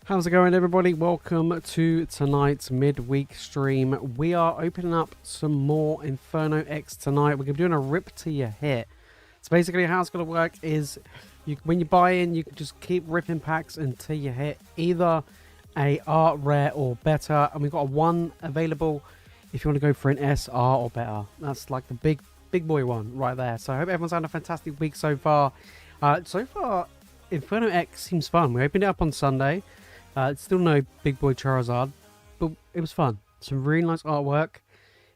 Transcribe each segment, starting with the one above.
How's it going, everybody? Welcome to tonight's midweek stream. We are opening up some more Inferno X tonight. We're doing a rip to your hit. So basically how it's going to work is when you buy in, you can just keep ripping packs until you hit either a art rare or better. And we've got a 1 available if you want to go for an SR or better. That's like the big boy one right there. So I hope everyone's had a fantastic week so far. Inferno X seems fun. We opened it up on Sunday. It's still no big boy Charizard, but it was fun. Some really nice artwork,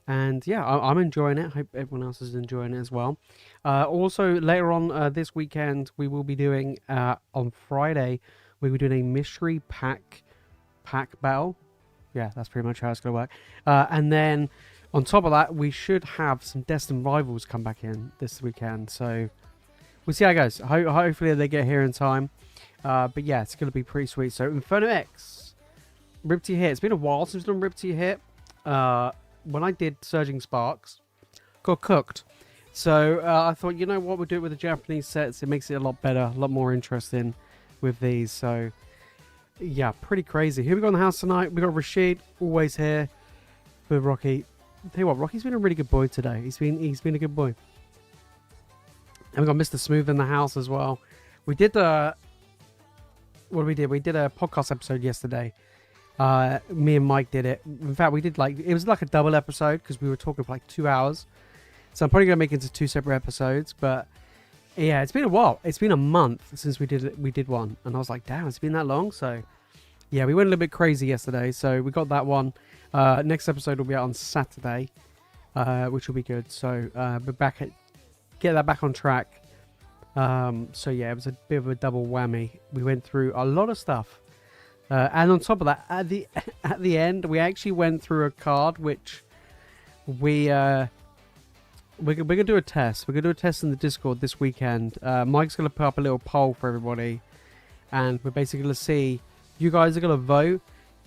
and yeah, I'm enjoying it. Hope everyone else is enjoying it as well. Also, later on this weekend, we will be doing on Friday. We will be doing a mystery pack battle. Yeah, that's pretty much how it's gonna work. And then on top of that, we should have some Destined Rivals come back in this weekend. So we'll see how it goes. Hopefully they get here in time. But yeah, it's going to be pretty sweet. So Inferno X, Rip to Your Hit. It's been a while since we've done Rip to Your Hit. When I did Surging Sparks, got cooked. So I thought, you know what, we'll do it with the Japanese sets. It makes it a lot better, a lot more interesting with these. So yeah, pretty crazy. Here we go in the house tonight. We got Rashid, always here with Rocky. Tell you what, Rocky's been a really good boy today. He's been a good boy. And we got Mr. Smooth in the house as well. We did we did a podcast episode yesterday. Me and Mike did it. In fact, it was like a double episode because we were talking for like 2 hours. So I'm probably gonna make it into 2 separate episodes. But yeah, it's been a while. It's been a month since we did one, and I was like, damn, it's been that long. So yeah, we went a little bit crazy yesterday. So we got that one. Next episode will be out on Saturday, which will be good. So get that back on track. So yeah, it was a bit of a double whammy. We went through a lot of stuff, and on top of that, at the end, we actually went through a card which we're gonna do a test. We're gonna do a test in the Discord this weekend. Mike's gonna put up a little poll for everybody, and we're basically gonna see. You guys are gonna vote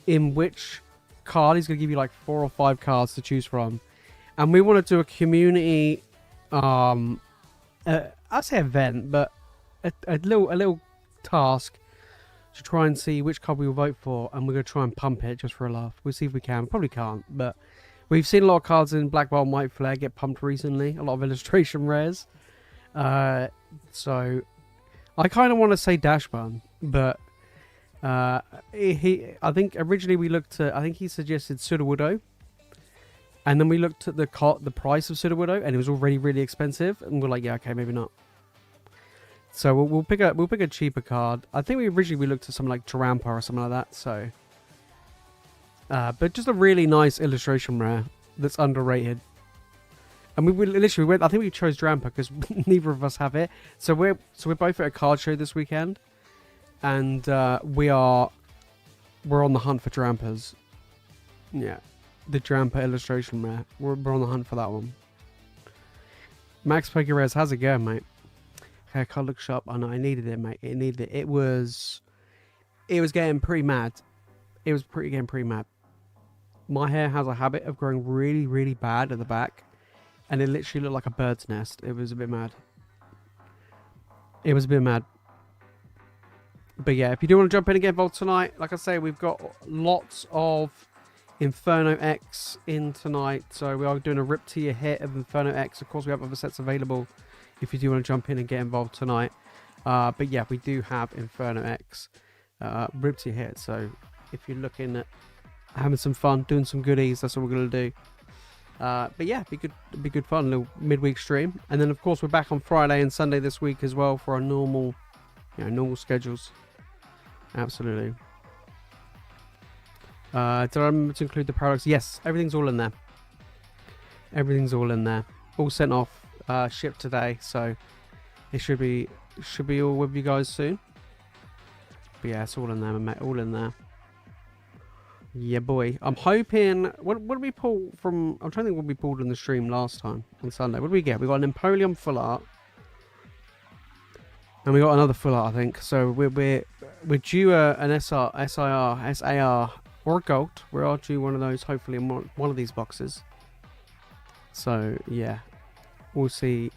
in which card. He's gonna give you like 4 or 5 cards to choose from, and we want to do a community. I'd say event, but a little task to try and see which card we will vote for, and we're going to try and pump it just for a laugh. We'll see if we can. Probably can't, but we've seen a lot of cards in Black, White, and White Flare get pumped recently. A lot of illustration rares. So I kind of want to say Dashbun, but I think originally we looked at, I think he suggested Sudowoodo. And then we looked at the price of Sudowoodo, and it was already really expensive. And we're like, yeah, okay, maybe not. So we'll pick a cheaper card. I think we originally looked at something like Tarampa or something like that. So, but just a really nice illustration rare that's underrated. And we literally went. I think we chose Tarampa because neither of us have it. So we're both at a card show this weekend, and we're on the hunt for Tarampas. Yeah. The Trampa illustration rare. We're on the hunt for that one. Max Pokerez, how's it going, mate? Okay, I can't look sharp. I know, I needed it, mate. It needed it. It was getting pretty mad. It was getting pretty mad. My hair has a habit of growing really, really bad at the back, and it literally looked like a bird's nest. It was a bit mad. But yeah, if you do want to jump in and get involved tonight, like I say, we've got lots of Inferno X in tonight, so we are doing a rip to your hit of Inferno X. Of course, we have other sets available if you do want to jump in and get involved tonight. But yeah, we do have Inferno X rip to your hit. So if you're looking at having some fun, doing some goodies, that's what we're gonna do. But yeah, it'd be good fun, a little midweek stream. And then of course we're back on Friday and Sunday this week as well for our normal schedules. Absolutely. Did I remember to include the products? Yes, everything's all in there. All sent off, shipped today, so it should be all with you guys soon. But yeah, it's all in there, mate. All in there. Yeah, boy. I'm hoping. What did we pull from? I'm trying to think what we pulled in the stream last time on Sunday. What did we get? We got an Empoleon full art, and we got another full art, I think. So we're due an SAR. Or a gold. We are due one of those, hopefully, in one of these boxes. So, yeah. We'll see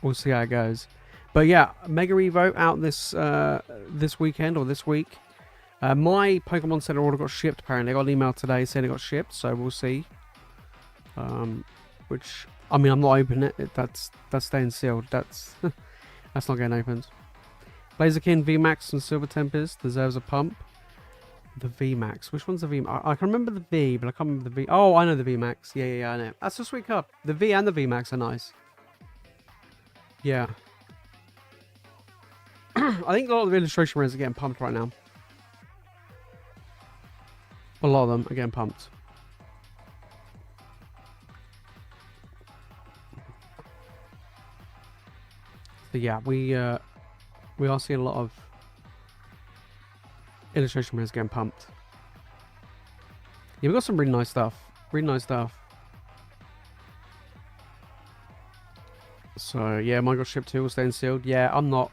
how it goes. But, yeah, Mega Evo out this weekend or this week. My Pokemon Center order got shipped. Apparently, I got an email today saying it got shipped, so we'll see. Which, I mean, I'm not opening it. That's staying sealed. That's that's not getting opened. Blaziken VMAX and Silver Tempest deserves a pump. The VMAX. Which one's the V? I can remember the V, but I can't remember the V. Oh, I know the VMAX. Yeah, I know. That's a sweet card. The V and the VMAX are nice. Yeah. I think a lot of the illustration runs are getting pumped right now. A lot of them are getting pumped. So yeah, we are seeing a lot of illustration runs getting pumped. Yeah, we got some really nice stuff. Really nice stuff. So yeah, mine got shipped too. Will staying sealed. Yeah, I'm not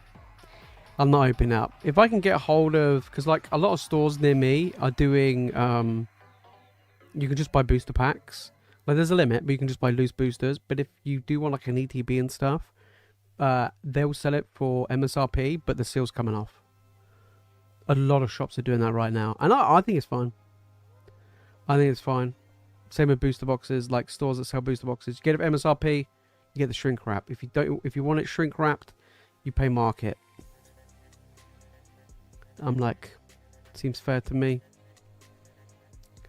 opening up. If I can get a hold of, because like a lot of stores near me are doing, you can just buy booster packs. Like there's a limit, but you can just buy loose boosters. But if you do want like an ETB and stuff, they'll sell it for MSRP, but the seal's coming off. A lot of shops are doing that right now, and I think it's fine. I think it's fine. Same with booster boxes, like stores that sell booster boxes. You get it for MSRP, you get the shrink wrap. If you want it shrink wrapped, you pay market. I'm like, seems fair to me.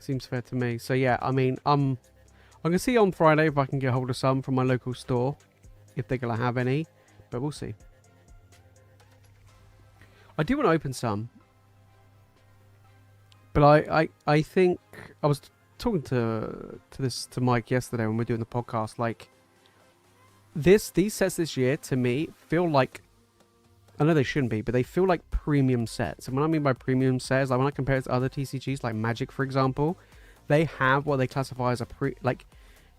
Seems fair to me. So yeah, I mean, I'm gonna see on Friday if I can get hold of some from my local store, if they're gonna have any, but we'll see. I do want to open some, but I think I was talking to Mike yesterday when we were doing the podcast. Like these sets this year to me feel like, I know they shouldn't be, but they feel like premium sets. And what I mean by premium sets, like when I compare it to other TCGs like Magic, for example, they have what they classify as a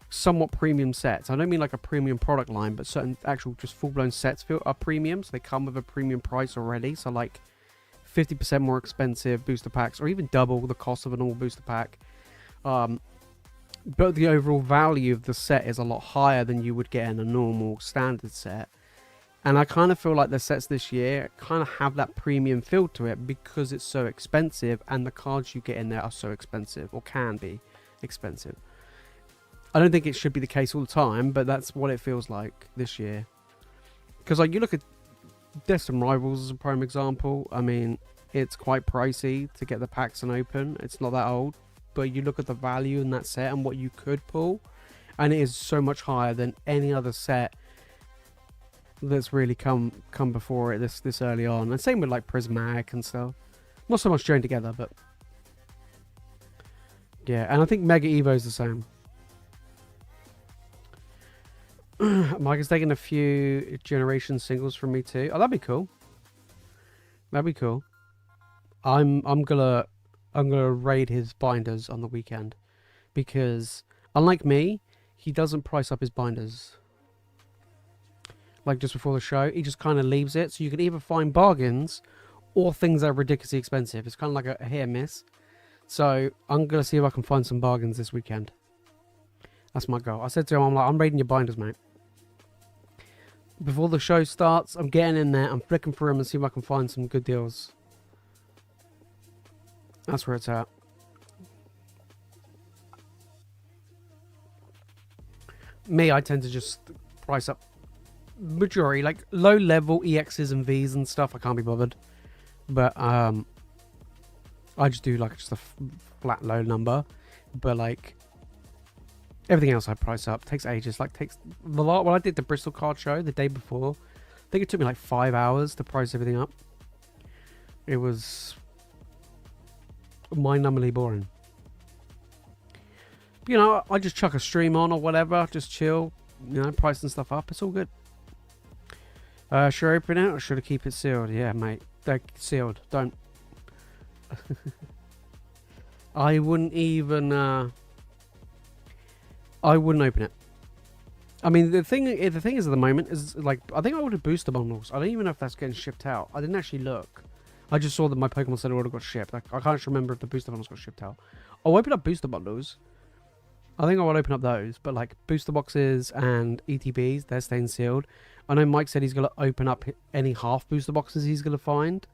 somewhat premium sets. I don't mean like a premium product line, but certain actual just full-blown sets are premium, so they come with a premium price already. So like 50% more expensive booster packs, or even double the cost of a normal booster pack. But the overall value of the set is a lot higher than you would get in a normal standard set. And I kind of feel like the sets this year kind of have that premium feel to it because it's so expensive, and the cards you get in there are so expensive, or can be expensive. I don't think it should be the case all the time, but that's what it feels like this year. Because like you look at Destined Rivals as a prime example. I mean, it's quite pricey to get the packs and open. It's not that old, but you look at the value in that set and what you could pull, and it is so much higher than any other set that's really come before it this early on. And same with like Prismatic and stuff. Not so much joined together, but yeah. And I think Mega Evo is the same. Mike is taking a few generation singles from me too. Oh, that'd be cool. That'd be cool. I'm gonna raid his binders on the weekend, because unlike me, he doesn't price up his binders. Like just before the show, he just kind of leaves it, so you can either find bargains or things that are ridiculously expensive. It's kind of like a hit and miss. So I'm gonna see if I can find some bargains this weekend. That's my goal. I said to him, I'm raiding your binders, mate. Before the show starts, I'm getting in there, I'm flicking through them and see if I can find some good deals. That's where it's at. Me, I tend to just price up majority, like low level EXs and Vs and stuff. I can't be bothered, but I just do like just a flat low number. But like everything else I price up. Takes ages. Like takes a lot. When I did the Bristol card show the day before, I think it took me like 5 hours to price everything up. It was mind-numbingly boring. You know, I just chuck a stream on or whatever, just chill, you know, pricing stuff up. It's all good. Should I open it or should I keep it sealed? Yeah, mate. They're sealed. Don't. I wouldn't even. I wouldn't open it. I mean, the thing is at the moment is like I think I ordered booster bundles. I don't even know if that's getting shipped out. I didn't actually look. I just saw that my Pokemon Center order got shipped. I can't actually remember if the booster bundles got shipped out. I'll open up booster bundles. I think I will open up those, but like booster boxes and ETBs, they're staying sealed. I know Mike said he's going to open up any half booster boxes he's going to find.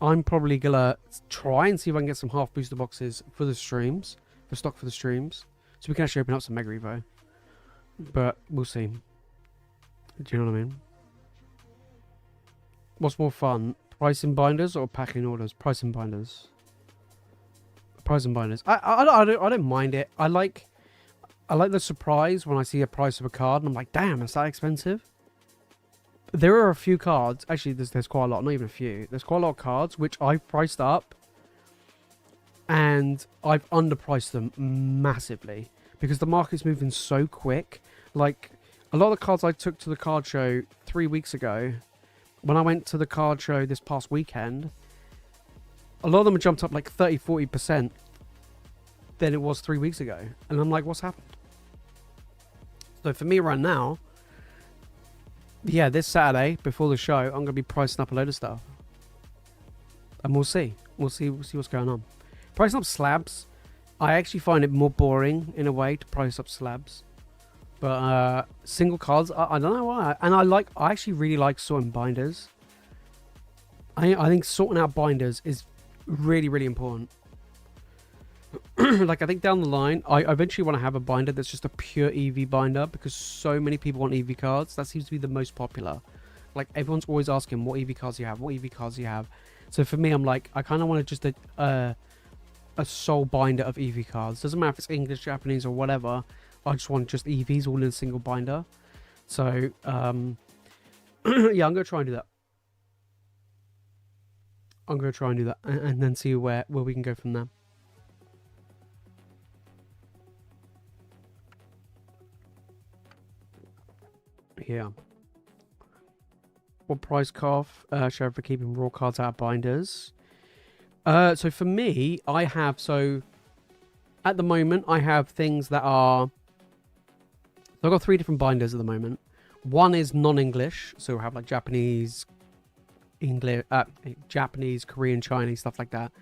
I'm probably gonna try and see if I can get some half booster boxes for the streams, for stock for the streams, so we can actually open up some Mega Evo. But we'll see. Do you know what I mean? What's more fun, pricing binders or packing orders? Pricing binders. Pricing binders. I don't mind it. I like the surprise when I see a price of a card and I'm like, damn, is that expensive? There are a few cards. Actually, there's quite a lot. Not even a few. There's quite a lot of cards which I've priced up, and I've underpriced them massively because the market's moving so quick. Like a lot of the cards I took to the card show 3 weeks ago, when I went to the card show this past weekend, a lot of them have jumped up like 30-40% than it was 3 weeks ago, and I'm like, what's happened? So for me right now, yeah, this Saturday before the show, I'm gonna be pricing up a load of stuff, and we'll see what's going on. Pricing up slabs, I actually find it more boring in a way to price up slabs, but single cards, I don't know why. And I actually really like sorting binders. I think sorting out binders is really, really important. Like I think down the line, I eventually want to have a binder that's just a pure EV binder, because so many people want EV cards. That seems to be the most popular. Like everyone's always asking, what EV cards do you have? What EV cards do you have? So for me, I'm like, I kind of want just a sole binder of EV cards. Doesn't matter if it's English, Japanese, or whatever. I just want just EVs all in a single binder. So yeah, I'm gonna try and do that. I'm gonna try and do that, and then see where we can go from there. Yeah. What price cuff show for keeping raw cards out of binders? So for me, I have, so at the moment I have things that are, so I've got 3 different binders at the moment. One is non-English, so I have like Japanese, English, Japanese, Korean, Chinese, stuff like that,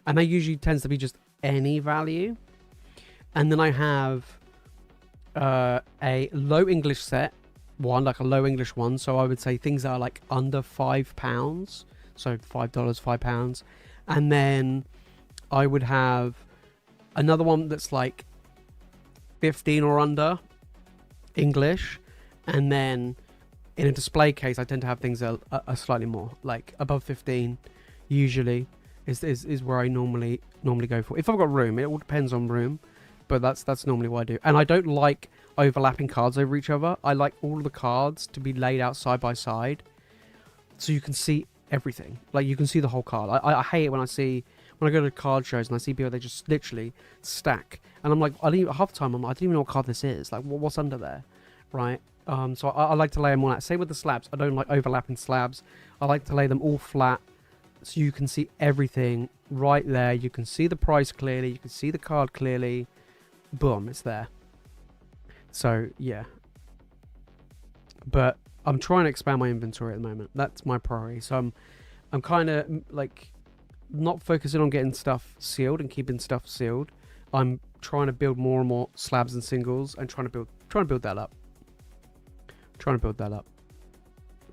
and that usually tends to be just any value. And then I have a low English set one, like a low English one, so I would say things that are like under £5, so $5, £5. And then I would have another one that's like 15 or under English, and then in a display case I tend to have things that are slightly more, like above 15 usually is where I normally go for, if I've got room. It all depends on room, but that's normally what I do. And I don't like overlapping cards over each other. I like all the cards to be laid out side by side, so you can see everything. Like you can see the whole card. I hate it when I go to card shows and I see people, they just literally stack, and I'm like, half the time I don't even know what card this is. Like what's under there, right? So I like to lay them all out. Same with the slabs. I don't like overlapping slabs. I like to lay them all flat, so you can see everything right there. You can see the price clearly. You can see the card clearly. Boom, it's there. So yeah, but I'm trying to expand my inventory at the moment. That's my priority. So I'm kind of like not focusing on getting stuff sealed and keeping stuff sealed. I'm trying to build more and more slabs and singles, and trying to build that up.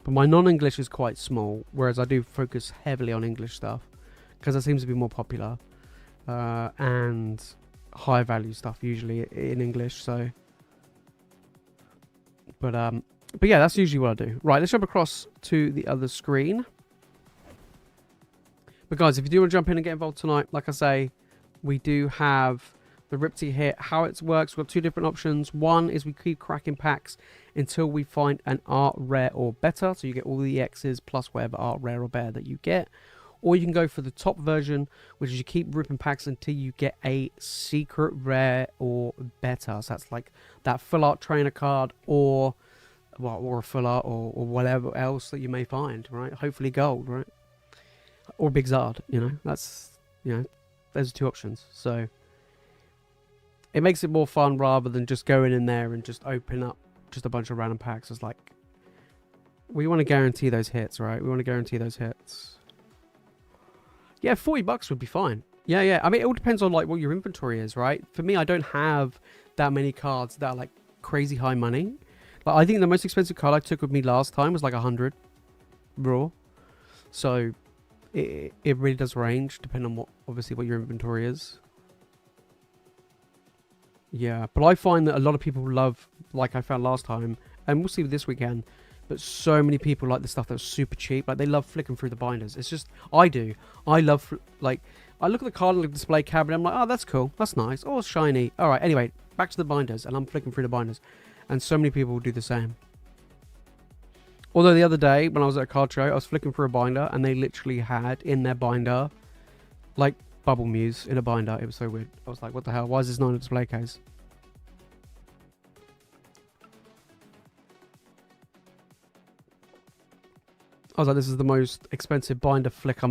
But my non-English is quite small, whereas I do focus heavily on English stuff because that seems to be more popular, and high value stuff usually in English. So but yeah, that's usually what I do. Right, let's jump across to the other screen. But guys, if you do want to jump in and get involved tonight, like I say, we do have the Riptide here. How it works, we've got 2 different options. One is we keep cracking packs until we find an art rare or better, so you get all the X's plus whatever art rare or better that you get. Or you can go for the top version, which is you keep ripping packs until you get a secret rare or better. So that's like that full art trainer card, or a full art, or whatever else that you may find, right? Hopefully gold, right? Or Big Zard, that's, those are 2 options. So it makes it more fun rather than just going in there and just opening up just a bunch of random packs. It's like, we want to guarantee those hits, right? We want to guarantee those hits. Yeah, $40 would be fine. Yeah. I mean, it all depends on like what your inventory is, right? For me, I don't have that many cards that are like crazy high money. Like I think the most expensive card I took with me last time was like 100 raw. So it really does range depending on what, obviously, what your inventory is. Yeah, but I find that a lot of people love, like I found last time, and we'll see this weekend, but so many people like the stuff that's super cheap. Like, they love flicking through the binders. It's just, I do. I love, like, I look at the card and the display cabinet, I'm like, oh, that's cool. That's nice. Oh, it's shiny. All right, anyway, back to the binders, and I'm flicking through the binders. And so many people do the same. Although the other day, when I was at a card show, I was flicking through a binder, and they literally had in their binder, like, Bubble Muse in a binder. It was so weird. I was like, what the hell? Why is this not in a display case? I was like, this is the most expensive binder flick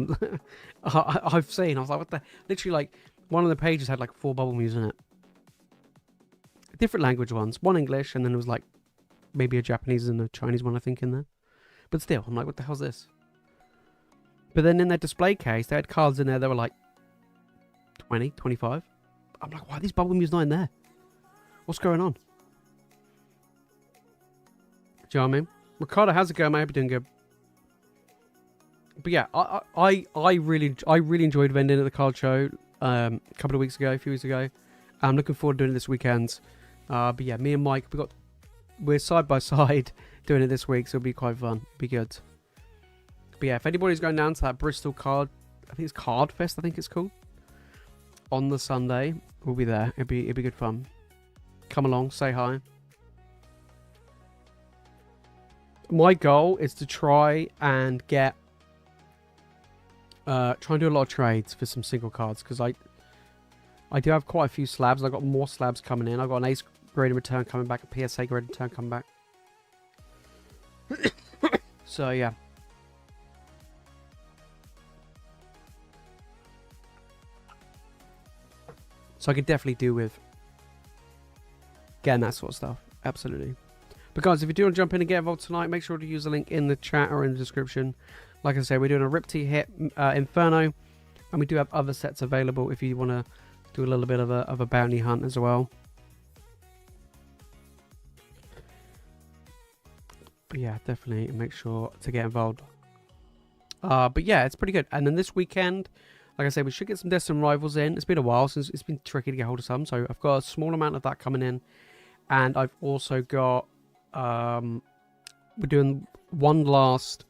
I've seen. I was like, what the... Literally, like, one of the pages had, like, 4 Bubble Muse in it. Different language ones. One English, and then it was, like, maybe a Japanese and a Chinese one, I think, in there. But still, I'm like, what the hell's this? But then in their display case, they had cards in there that were, like, 20, 25. I'm like, why are these Bubble Muse not in there? What's going on? Do you know what I mean? Ricardo, how's it going, mate? I hope you're doing good. But yeah, I really enjoyed vending at the card show a couple of weeks ago, a few weeks ago. I'm looking forward to doing it this weekend. But yeah, me and Mike, we're side by side doing it this week, so it'll be quite fun. Be good. But yeah, if anybody's going down to that Bristol card, I think it's Card Fest, I think it's called, on the Sunday, we'll be there. It'll be good fun. Come along, say hi. My goal is to try and get try and do a lot of trades for some single cards, because I do have quite a few slabs. I've got more slabs coming in. I've got an ace grade return coming back, a PSA grade return coming back. So yeah. So I could definitely do with getting that sort of stuff. Absolutely. But guys, if you do want to jump in and get involved tonight, make sure to use the link in the chat or in the description. Like I say, we're doing a Rip T hit Inferno, and we do have other sets available if you want to do a little bit of a bounty hunt as well. But yeah, definitely make sure to get involved. But yeah, it's pretty good. And then this weekend, like I say, we should get some Destined Rivals in. It's been a while since it's been tricky to get hold of some, so I've got a small amount of that coming in, and I've also got we're doing one last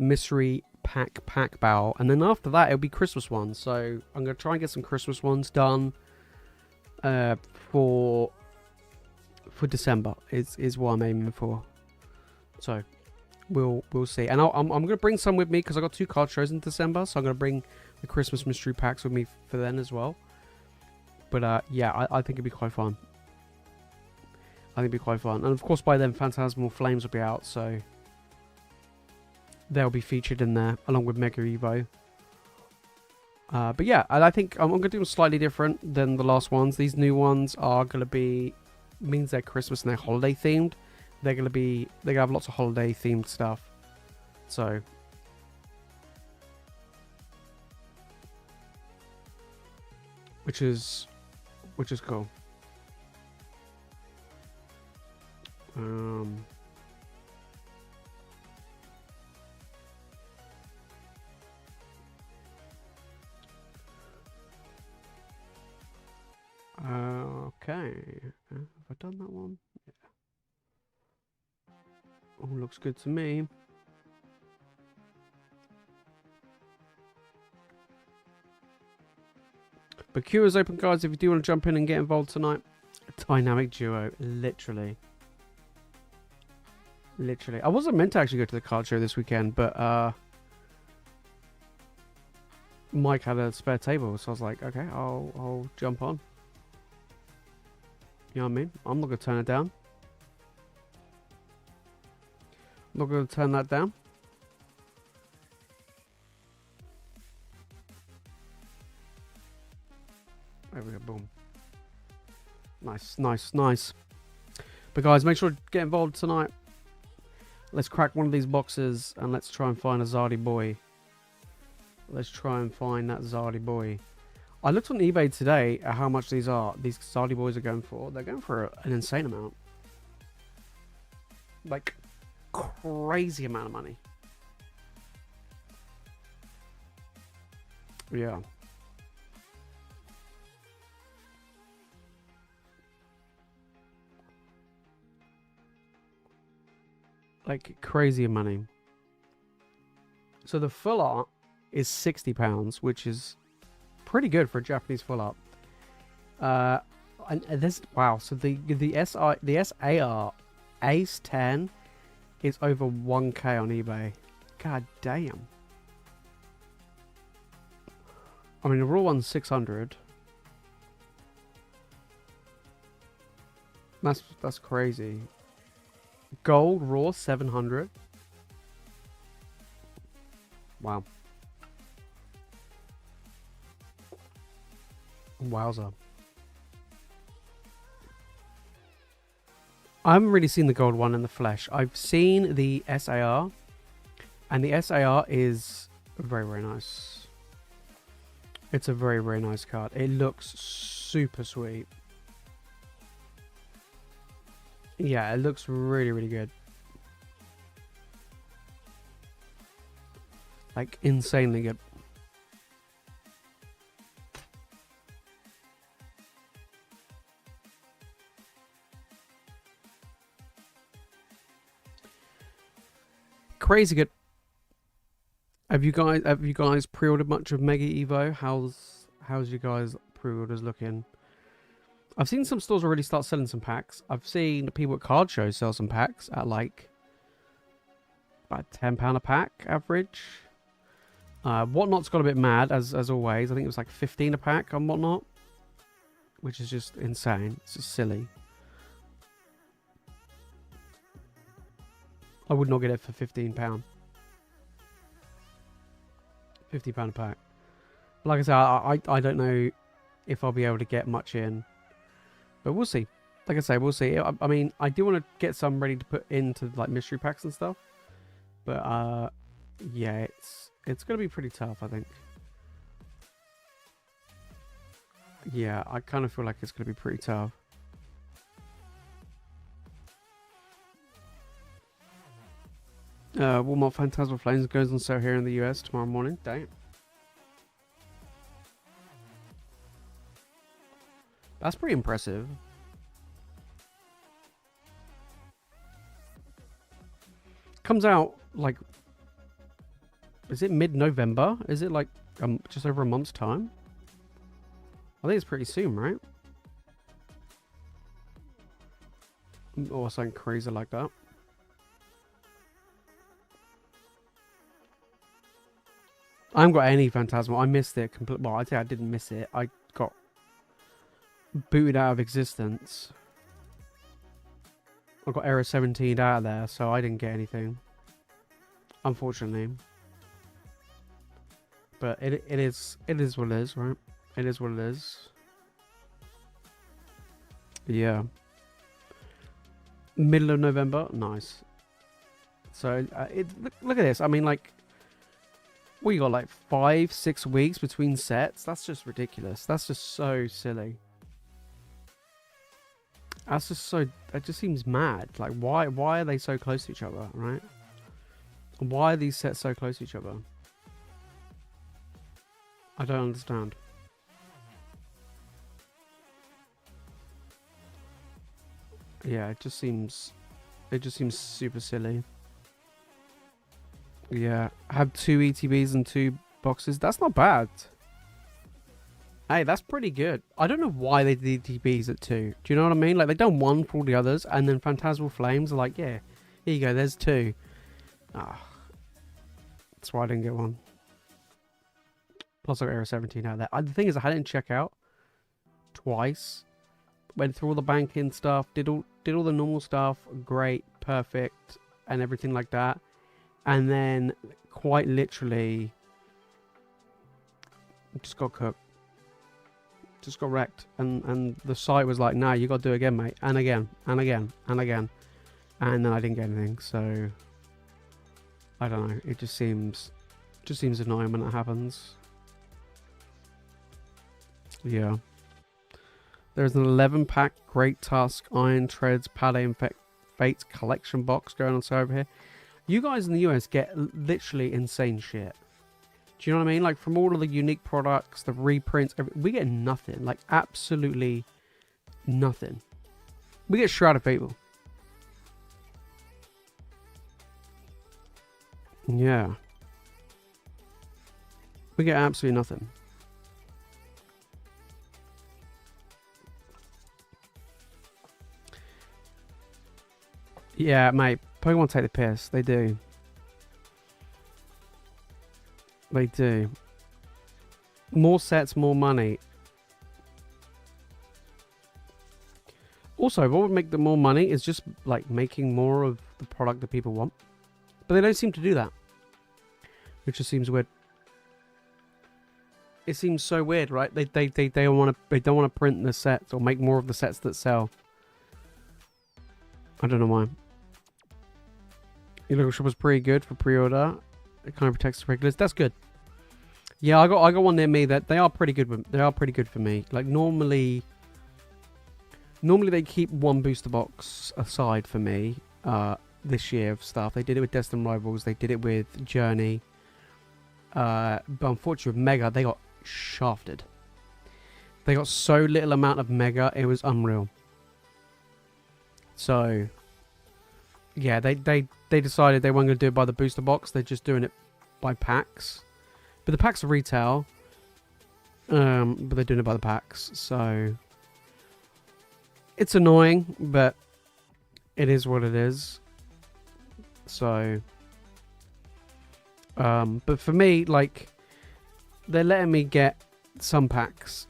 mystery pack bowl, and then after that it'll be Christmas ones. So I'm gonna try and get some Christmas ones done for December is what I'm aiming for. So we'll see, and I'm gonna bring some with me because I got 2 card shows in December, so I'm gonna bring the Christmas mystery packs with me for then as well. But yeah, I think it'd be quite fun. I think it'd be quite fun, and of course by then Phantasmal Flames will be out, so they'll be featured in there along with Mega Evo. But yeah, and I think I'm going to do them slightly different than the last ones. These new ones are going to be, means they're Christmas and they're holiday themed. They're going to have lots of holiday themed stuff. So which is cool. Okay. Have I done that one? Yeah. Oh, looks good to me. But queue is open, guys, if you do want to jump in and get involved tonight. A dynamic duo, literally. Literally. I wasn't meant to actually go to the card show this weekend, but Mike had a spare table, so I was like, okay, I'll jump on. You know what I mean? I'm not going to turn it down. I'm not going to turn that down. There we go, boom. Nice, nice, nice. But guys, make sure to get involved tonight. Let's crack one of these boxes and let's try and find a Zardy boy. Let's try and find that Zardy boy. I looked on eBay today at how much these Zardy boys are going for. They're going for an insane amount. Like, crazy amount of money. Yeah. Like crazy money. So the full art is £60, which is pretty good for a Japanese full art. And this, wow. So the SAR Ace 10 is over 1k on eBay. God damn. I mean, the raw one's 600. That's crazy. Gold raw 700. Wow. Wowza. I haven't really seen the gold one in the flesh. I've seen the SAR, and the SAR is very, very nice. It's a very, very nice card. It looks super sweet. Yeah, it looks really, really good. Like, insanely good. Crazy good. Have you guys pre-ordered much of Mega Evo? How's you guys pre-orders looking? I've seen some stores already start selling some packs. I've seen people at card shows sell some packs at like about £10 a pack average. Whatnot's got a bit mad as always. I think it was like 15 a pack on Whatnot, which is just insane. It's just silly. I would not get it for £15. £50 a pack. But like I said, I don't know if I'll be able to get much in, but we'll see. Like I say, we'll see. I mean, I do want to get some ready to put into like mystery packs and stuff, but yeah, it's gonna be pretty tough, I think. Yeah, I kind of feel like it's gonna be pretty tough. Walmart Phantasmal Flames goes on sale here in the US tomorrow morning. Damn. That's pretty impressive. Comes out like, is it mid-November? Is it like just over a month's time? I think it's pretty soon, right? Or something crazy like that. I haven't got any Phantasmal. I missed it completely. Well, I think I didn't miss it. I got booted out of existence. I got error 17 out of there, so I didn't get anything. Unfortunately. But it is what it is, right? It is what it is. Yeah. Middle of November, nice. So look at this. I mean, like, we got like 5-6 weeks between sets. That's just ridiculous. That's just so silly. That's just so. That just seems mad. Like, why are they so close to each other, right? Why are these sets so close to each other? I don't understand. Yeah, it just seems super silly. Yeah, have 2 ETBs and 2 boxes. That's not bad. Hey, that's pretty good. I don't know why they did ETBs at 2. Do you know what I mean? Like, they done 1 for all the others, and then Phantasmal Flames are like, yeah, here you go, there's 2. Ah, that's why I didn't get 1. Plus I got error 17 out of there. The thing is, I didn't check out twice. Went through all the banking stuff, did all the normal stuff, great, perfect, and everything like that. And then, quite literally, just got cooked. Just got wrecked. And the site was like, nah, you got to do it again, mate. And again, and again, and again. And then I didn't get anything, so... I don't know. It just seems annoying when it happens. Yeah. There's an 11-pack Great Tusk, Iron Treads, Palais and Fates collection box going on sale over here. You guys in the US get literally insane shit. Do you know what I mean? Like, from all of the unique products, the reprints, we get nothing. Like, absolutely nothing. We get Shroud of Fable. Yeah. We get absolutely nothing. Yeah, mate. Pokemon take the piss. They do. They do. More sets, more money. Also, what would make them more money is just like making more of the product that people want. But they don't seem to do that. Which just seems weird. It seems so weird, right? They don't want to print the sets or make more of the sets that sell. I don't know why. Your local shop was pretty good for pre-order. It kind of protects the regulars. That's good. Yeah, I got one near me that they are pretty good. They are pretty good for me. Like normally they keep one booster box aside for me. This year of stuff. They did it with Destined Rivals. They did it with Journey. But unfortunately with Mega, they got shafted. They got so little amount of Mega, it was unreal. So yeah, they decided they weren't going to do it by the booster box. They're just doing it by packs. But the packs are retail. But they're doing it by the packs. So it's annoying, but it is what it is. So but for me, like, they're letting me get some packs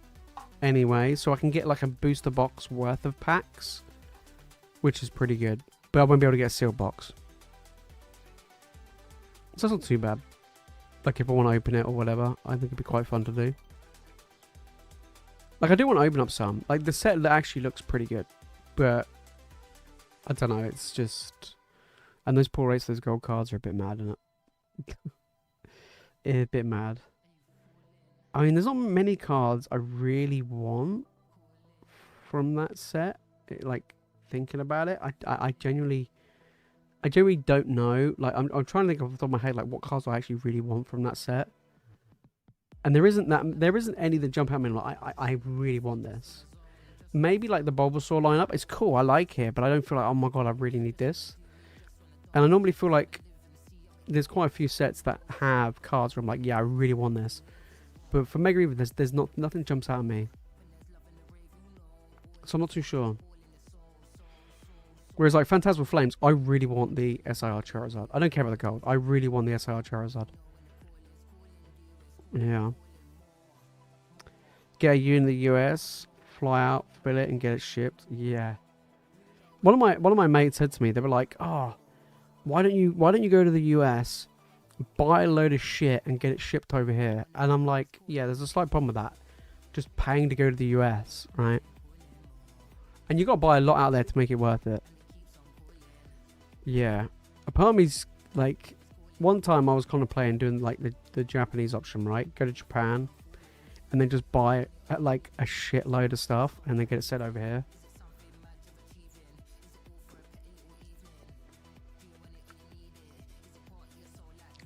anyway, so I can get like a booster box worth of packs, which is pretty good. But I won't be able to get a sealed box. So that's not too bad. Like, if I want to open it or whatever, I think it'd be quite fun to do. Like, I do want to open up some. Like, the set that actually looks pretty good. But I don't know, it's just... And those pull rates, those gold cards are a bit mad, isn't it? A bit mad. I mean, there's not many cards I really want from that set. Like, thinking about it, I genuinely don't know. Like, I'm trying to think off the top of my head, like, what cards I actually really want from that set. And there isn't any that jump out at me like, I really want this. Maybe like the Bulbasaur lineup. It's cool, I like it, but I don't feel like, oh my god, I really need this. And I normally feel like there's quite a few sets that have cards where I'm like, yeah, I really want this. But for Mega Evo, there's nothing jumps out at me. So I'm not too sure. Whereas like Phantasmal Flames, I really want the SIR Charizard. I don't care about the gold. I really want the SIR Charizard. Yeah. Get a U in the US, fly out, fill it, and get it shipped. Yeah. One of my mates said to me, they were like, "Oh, why don't you go to the US, buy a load of shit, and get it shipped over here?" And I'm like, yeah, there's a slight problem with that. Just paying to go to the US, right? And you got to buy a lot out there to make it worth it. Yeah. A part of me's like, one time I was contemplating doing like the Japanese option, right? Go to Japan and then just buy like a shitload of stuff and then get it sent over here.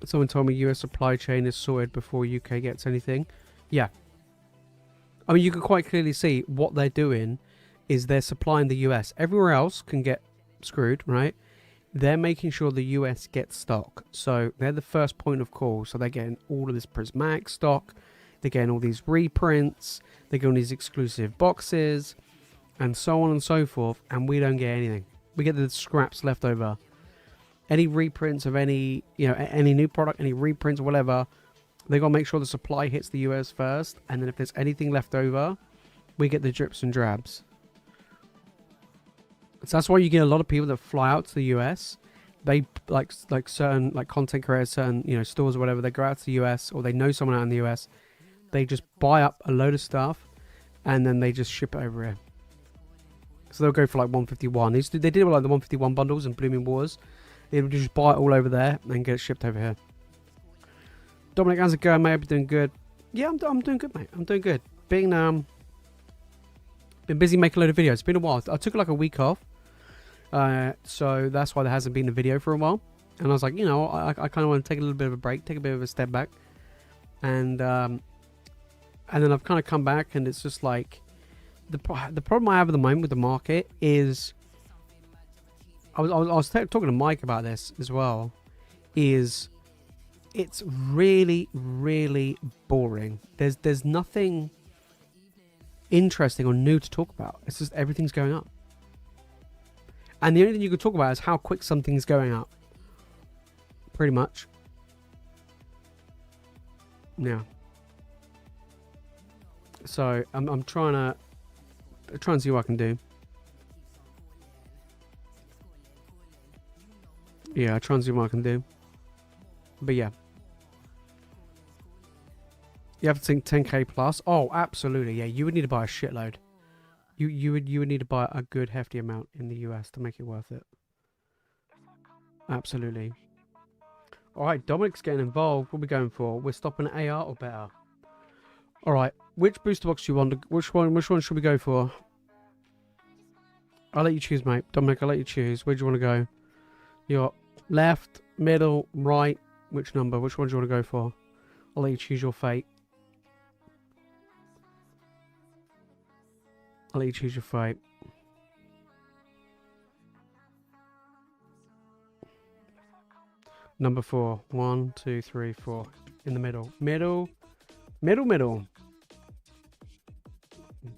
Someone told me US supply chain is sorted before UK gets anything. Yeah. I mean, you can quite clearly see what they're doing is they're supplying the US. Everywhere else can get screwed, right? They're making sure the US gets stock. So they're the first point of call. So they're getting all of this prismatic stock. They're getting all these reprints. They're getting these exclusive boxes. And so on and so forth. And we don't get anything. We get the scraps left over. Any reprints of any, any new product, any reprints or whatever, they got to make sure the supply hits the US first. And then if there's anything left over, we get the drips and drabs. So that's why you get a lot of people that fly out to the US. They like certain like content creators, certain stores or whatever. They go out to the US or they know someone out in the US. They just buy up a load of stuff, and then they just ship it over here. So they'll go for like 151. They did it with like the 151 bundles and Blooming Wars. They would just buy it all over there and get it shipped over here. Dominic, how's it going, mate? Hope you're doing good. Yeah, I'm doing good, mate. I'm doing good. Been busy making a load of videos. It's been a while. I took like a week off. So that's why there hasn't been a video for a while. And I was like, I kind of want to take a little bit of a break, take a bit of a step back. and then I've kind of come back, and it's just like the problem I have at the moment with the market is I was talking to Mike about this as well. Is it's really, really boring. There's nothing interesting or new to talk about. It's just everything's going up. And the only thing you could talk about is how quick something's going up. Pretty much. Yeah. So I'm trying to see what I can do. Yeah, try and see what I can do. But yeah. You have to think 10k plus. Oh, absolutely. Yeah, you would need to buy a shitload. You would need to buy a good hefty amount in the US to make it worth it. Absolutely. Alright, Dominic's getting involved. What are we going for? We're stopping at AR or better? Alright, which booster box do you want? Which one should we go for? I'll let you choose, mate. Dominic, I'll let you choose. Where do you want to go? You got left, middle, right. Which number? Which one do you want to go for? I'll let you choose your fate. I'll let you choose your fate. Number 4. 1, 2, 3, 4. In the middle. Middle. Middle, middle.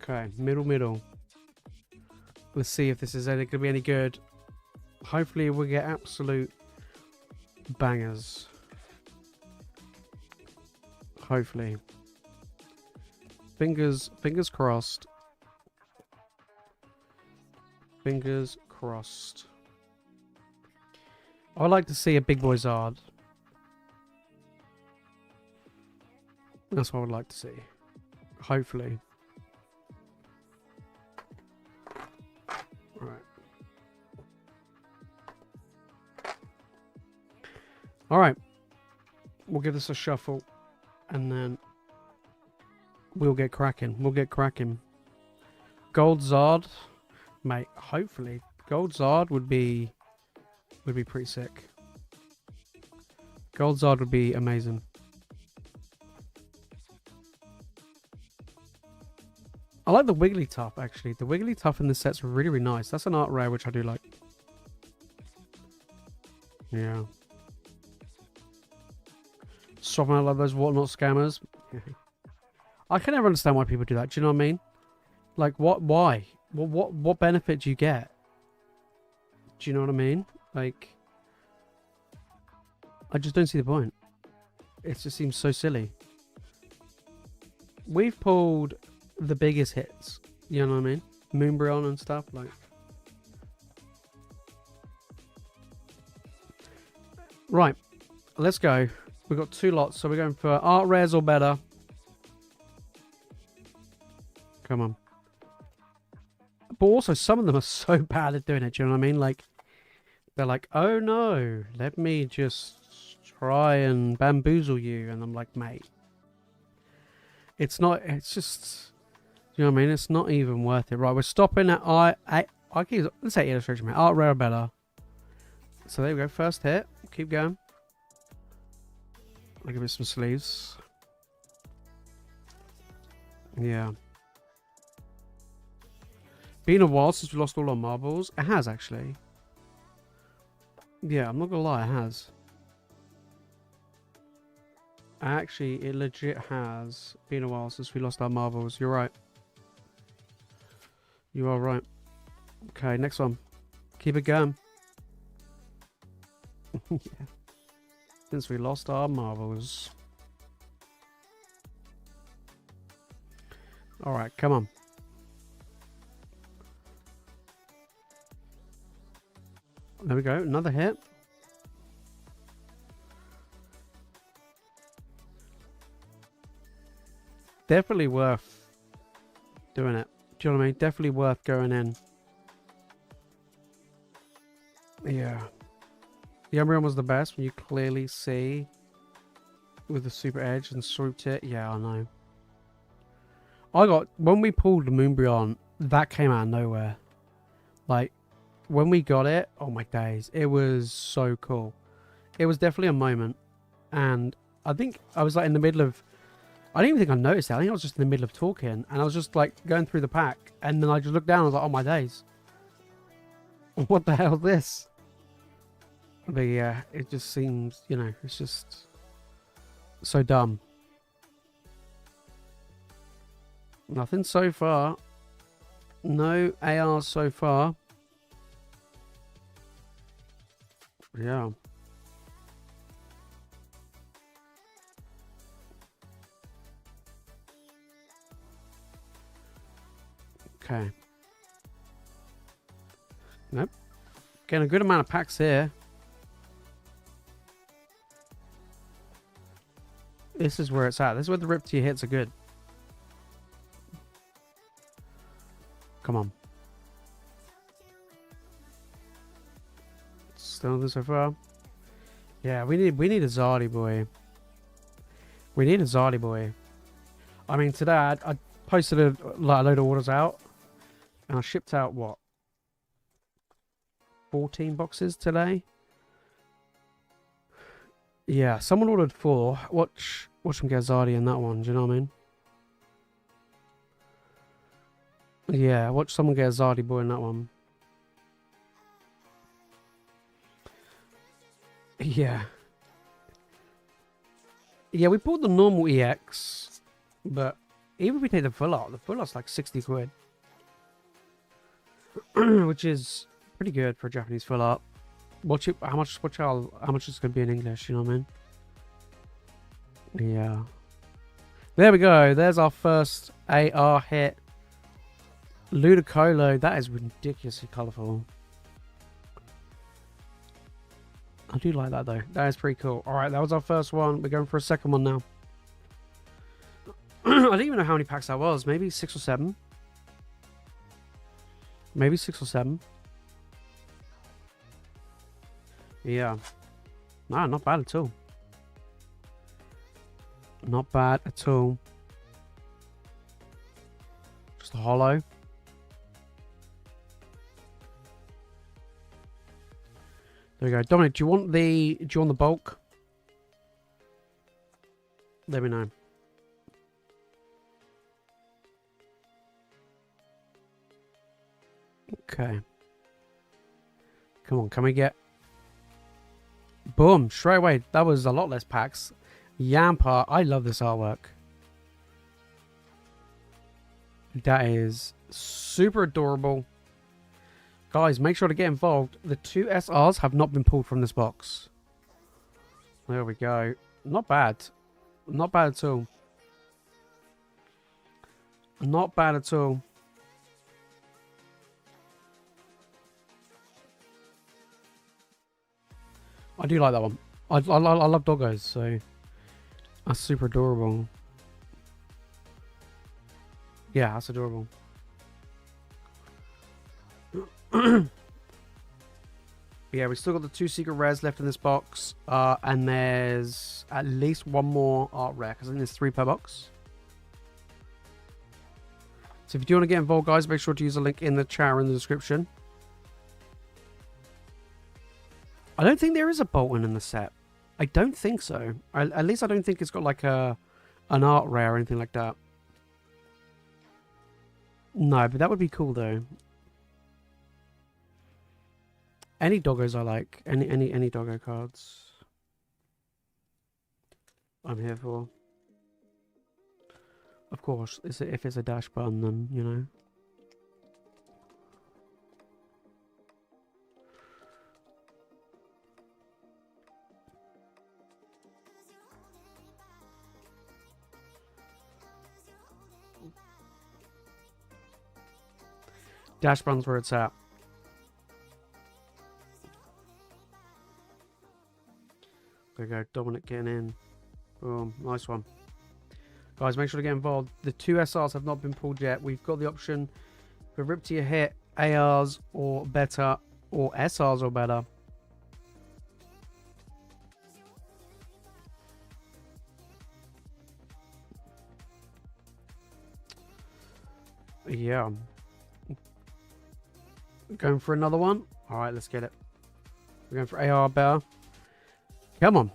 Okay, middle, middle. Let's see if this is going to be any good. Hopefully we'll get absolute bangers. Hopefully. Fingers crossed. Fingers crossed. I would like to see a big boy Zard. That's what I would like to see. Hopefully. Alright. Alright. We'll give this a shuffle. And then we'll get cracking. We'll get cracking. Gold Zard. Mate, hopefully. Gold Zard would be pretty sick. Gold Zard would be amazing. I like the Wigglytuff, actually. The Wigglytuff in this set's really, really nice. That's an art rare, which I do like. Yeah. Swapping out like those whatnot scammers. I can never understand why people do that. Do you know what I mean? Like, why? What benefit do you get? Do you know what I mean? Like, I just don't see the point. It just seems so silly. We've pulled the biggest hits. You know what I mean? Moonbreon and stuff. Like, right. Let's go. We've got 2 lots, so we're going for art rares or better. Come on. But also, some of them are so bad at doing it. Do you know what I mean? Like, they're like, oh no, let me just try and bamboozle you. And I'm like, mate, it's not, it's just, you know what I mean? It's not even worth it. Right, we're stopping at let's say illustration, mate. Art rare or better. So there we go. First hit. Keep going. I'll give it some sleeves. Yeah. Been a while since we lost all our marbles. It has, actually. Yeah, I'm not gonna lie, it has. Actually, it legit has been a while since we lost our marbles. You're right. You are right. Okay, next one. Keep it going. Yeah. Since we lost our marbles. Alright, come on. There we go, another hit. Definitely worth doing it. Do you know what I mean? Definitely worth going in. Yeah. The Umbreon was the best when you clearly see with the super edge and swooped it. Yeah, I know. When we pulled the Moonbreon, that came out of nowhere. Like, when we got it, oh my days, it was so cool. It was definitely a moment. And I think I was like in the middle of I didn't even think I noticed that. I think I was just in the middle of talking, and I was just like going through the pack, and then I just looked down. And I was like, "Oh my days, what the hell is this?" But yeah, it just seems, you know, it's just so dumb. Nothing so far. No ARs so far. Yeah. Okay. Nope. Getting a good amount of packs here. This is where it's at. This is where the rip to your hits are good. Come on. Still nothing so far. Yeah, we need a Zardy boy. We need a Zardy boy. I mean, today I posted a load of orders out, and I shipped out what, 14 boxes today. Yeah, someone ordered 4. Watch them get Zardy in that one. Do you know what I mean? Yeah, watch someone get a Zardy boy in that one. Yeah. Yeah, we bought the normal EX, but even if we take the full art's like 60 quid. Which is pretty good for a Japanese full art. Watch it, how much is it going to be in English, you know what I mean? Yeah. There we go. There's our first AR hit. Ludicolo. That is ridiculously colourful. I do like that though. That is pretty cool. Alright, that was our first one. We're going for a second one now. I don't even know how many packs that was. Maybe 6 or 7. Maybe 6 or 7. Yeah. Nah, not bad at all. Not bad at all. Just a hollow. There we go. Dominic, do you want the bulk? Let me know. Okay. Come on, can we get... Boom, straight away. That was a lot less packs. Yampa, I love this artwork. That is super adorable. Guys, make sure to get involved. The 2 SRs have not been pulled from this box. There we go. Not bad. Not bad at all. Not bad at all. I do like that one. I love doggos, so that's super adorable. Yeah, that's adorable. Yeah, we still got the 2 secret rares left in this box, and there's at least 1 more art rare because I think there's 3 per box. So if you do want to get involved, guys, make sure to use the link in the chat or in the description. I don't think there is a Bolton in the set. I don't think so. At least I don't think it's got like an art rare or anything like that. No, but that would be cool though. Any doggos I like. Any doggo cards. I'm here for. Of course, if it's a dash button, then, you know. Dash button's where it's at. There we go, Dominic getting in. Boom, nice one. Guys, make sure to get involved. The 2 SRs have not been pulled yet. We've got the option for Rip to Your Hit, ARs or better, or SRs or better. Yeah. Going for another one. All right, let's get it. We're going for AR better. Come on.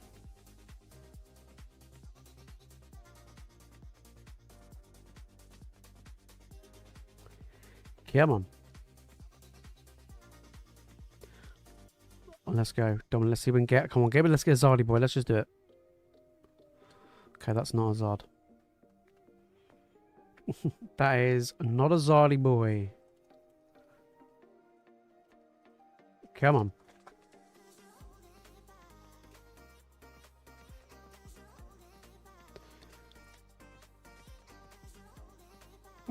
Come on. Let's go. Dom, let's see if we can get... Come on, give it. Let's get a Zardy boy. Let's just do it. Okay, that's not a Zard. That is not a Zardy boy. Come on.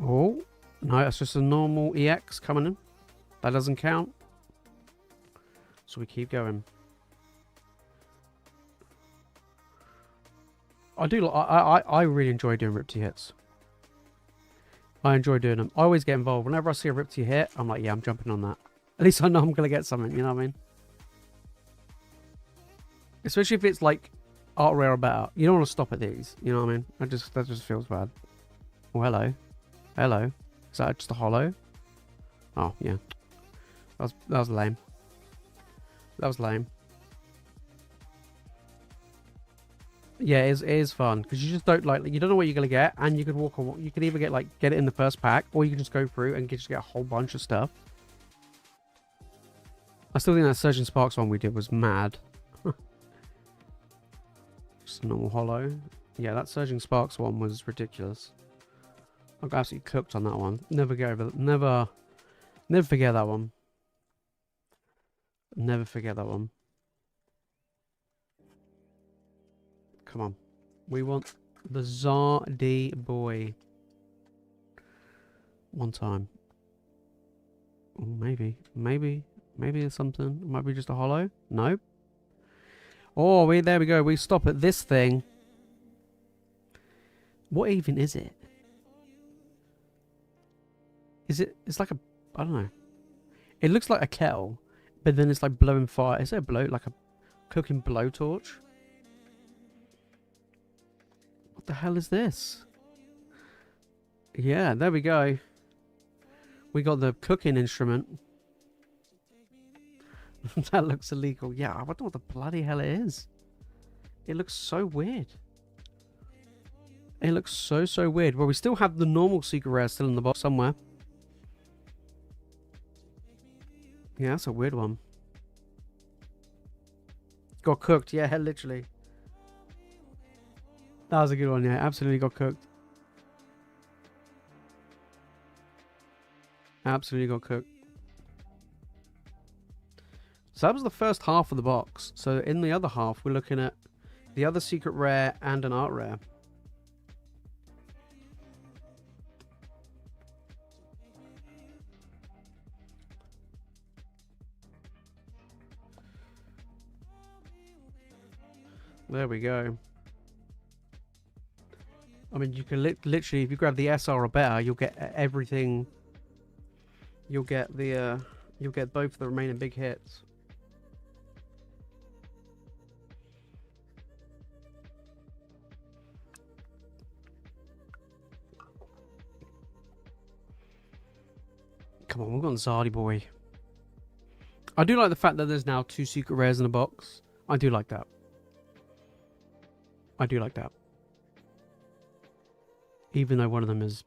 Oh, no, that's just a normal EX coming in. That doesn't count. So we keep going. I really enjoy doing Riptide hits. I enjoy doing them. I always get involved. Whenever I see a Riptide hit, I'm like, yeah, I'm jumping on that. At least I know I'm going to get something, you know what I mean? Especially if it's like art rare or better. You don't want to stop at these, you know what I mean? That just feels bad. Oh, hello. Hello. Is that just a hollow? Oh, yeah. That was lame. That was lame. Yeah, it is fun because you just don't you don't know what you're gonna get, and you could you could either get it in the first pack, or you can just go through and just get a whole bunch of stuff. I still think that Surging Sparks one we did was mad. Just a normal hollow. Yeah, that Surging Sparks one was ridiculous. I got absolutely cooked on that one. Never forget that one. Never forget that one. Come on. We want the Zardy boy. One time. Oh, maybe there's something. It might be just a hollow. Nope. Oh, there we go. We stop at this thing. What even is it? It's like a, I don't know. It looks like a kettle, but then it's like blowing fire. Is it like a cooking blowtorch? What the hell is this? Yeah, there we go. We got the cooking instrument. That looks illegal. Yeah, I wonder what the bloody hell it is. It looks so weird. It looks so weird. Well, we still have the normal secret rare still in the box somewhere. Yeah, that's a weird one. Got cooked. Yeah, literally. That was a good one. Yeah, absolutely got cooked. Absolutely got cooked. So that was the first half of the box. So in the other half, we're looking at the other secret rare and an art rare. There we go. I mean, you can literally, if you grab the SR or better, you'll get everything. You'll get the, you'll get both the remaining big hits. Come on, we've got Zardy boy. I do like the fact that there's now 2 secret rares in a box. I do like that. I do like that. Even though one of them is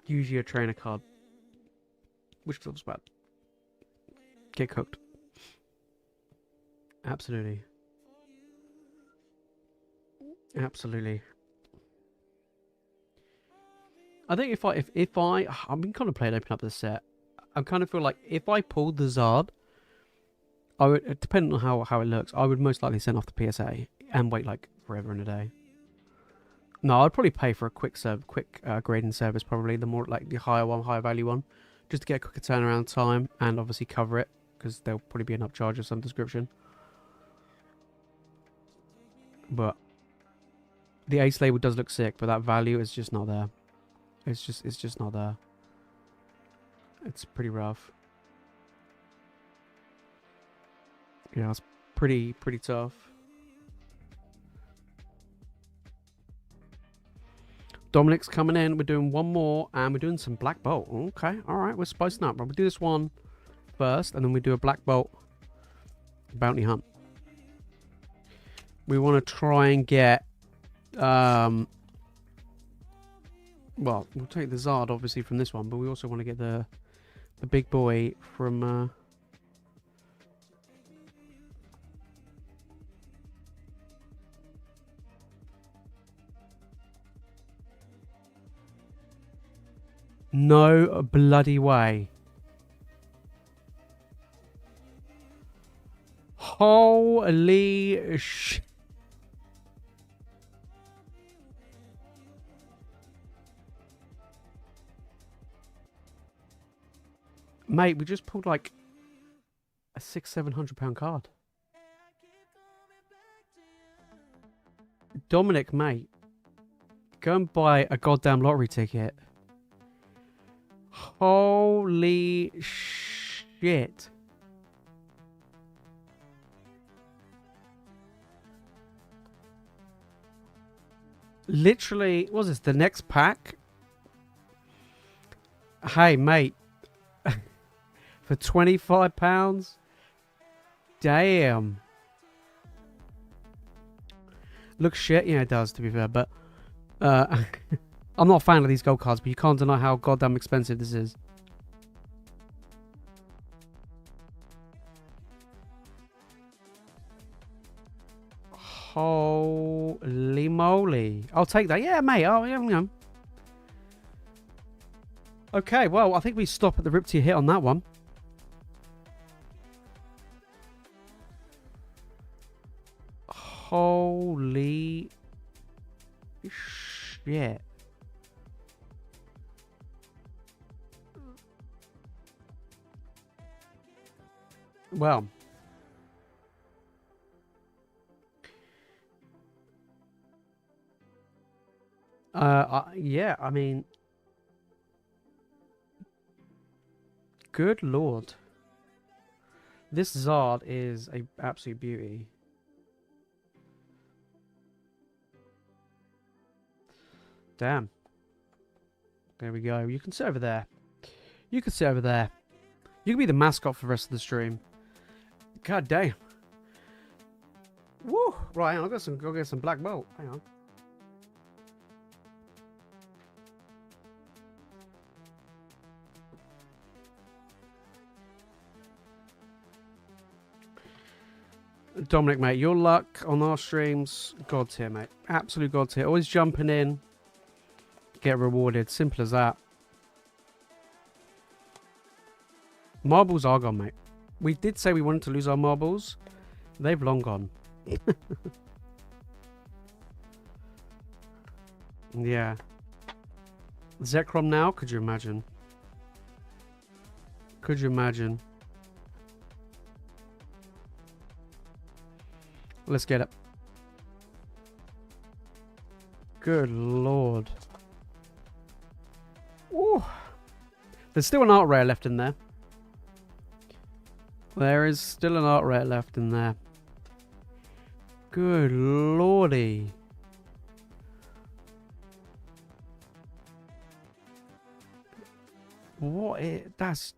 usually a trainer card. Which feels bad. Get cooked. Absolutely. Absolutely. I think I've been kind of playing open up this set. I kind of feel like if I pulled the Zard, I would, depending on how it looks, I would most likely send off the PSA and wait like forever and a day. No, I'd probably pay for a quick grading service, probably the more like the higher value one, just to get a quicker turnaround time and obviously cover it because there'll probably be an upcharge of some description. But the ace label does look sick, but that value is just not there. It's just not there. It's pretty rough. Yeah, it's pretty tough. Dominic's coming in. We're doing one more, and we're doing some Black Bolt. Okay, all right, we're spicing up. We'll do this one first, and then we do a Black Bolt bounty hunt. We want to try and get Well, we'll take the Zard obviously from this one, but we also want to get the big boy from. No bloody way. Holy sh... Mate, we just pulled like a £600-700 card. Dominic, mate, go and buy a goddamn lottery ticket. Holy shit. Literally, what was this? The next pack? Hey, mate. For £25? Damn. Looks shit. Yeah, it does, to be fair. But I'm not a fan of these gold cards, but you can't deny how goddamn expensive this is. Holy moly. I'll take that. Yeah, mate. Oh, yeah. Okay, well, I think we stop at the rip to your hit on that one. Holy shit. Well. Yeah, I mean... Good lord. This Zard is a absolute beauty. Damn. There we go. You can sit over there. You can sit over there. You can be the mascot for the rest of the stream. God damn. Woo! Right, hang on, go get some black bolt. Hang on. Dominic, mate, your luck on our streams, God tier, mate. Absolute God tier. Always jumping in. Get rewarded. Simple as that. Marbles are gone, mate. We did say we wanted to lose our marbles. They've long gone. Yeah. Zekrom now? Could you imagine? Could you imagine? Let's get it. Good lord. Ooh. There's still an art rare left in there. There is still an art rare left in there. Good lordy. What is... That's...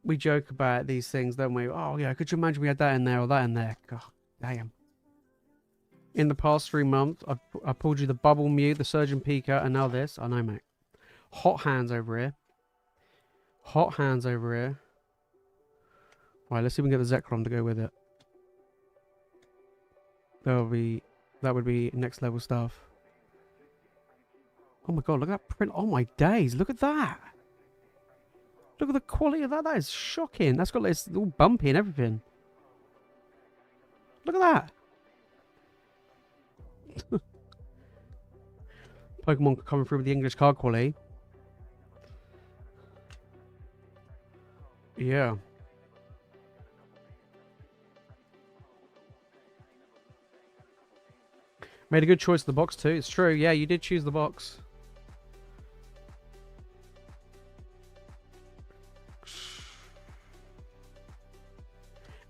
We joke about these things, don't we? Oh, yeah, could you imagine we had that in there or that in there? God, damn. In the past 3 months, I pulled you the Bubble Mew, the Surgeon Pika, and now this. I know, mate. Hot hands over here. Hot hands over here. Right, let's see if we can get the Zekrom to go with it. That would be next level stuff. Oh my god, look at that print. Oh my days, look at that. Look at the quality of that. That is shocking. That's got it's all bumpy and everything. Look at that. Pokemon coming through with the English card quality. Yeah. Made a good choice of the box too. It's true. Yeah, you did choose the box.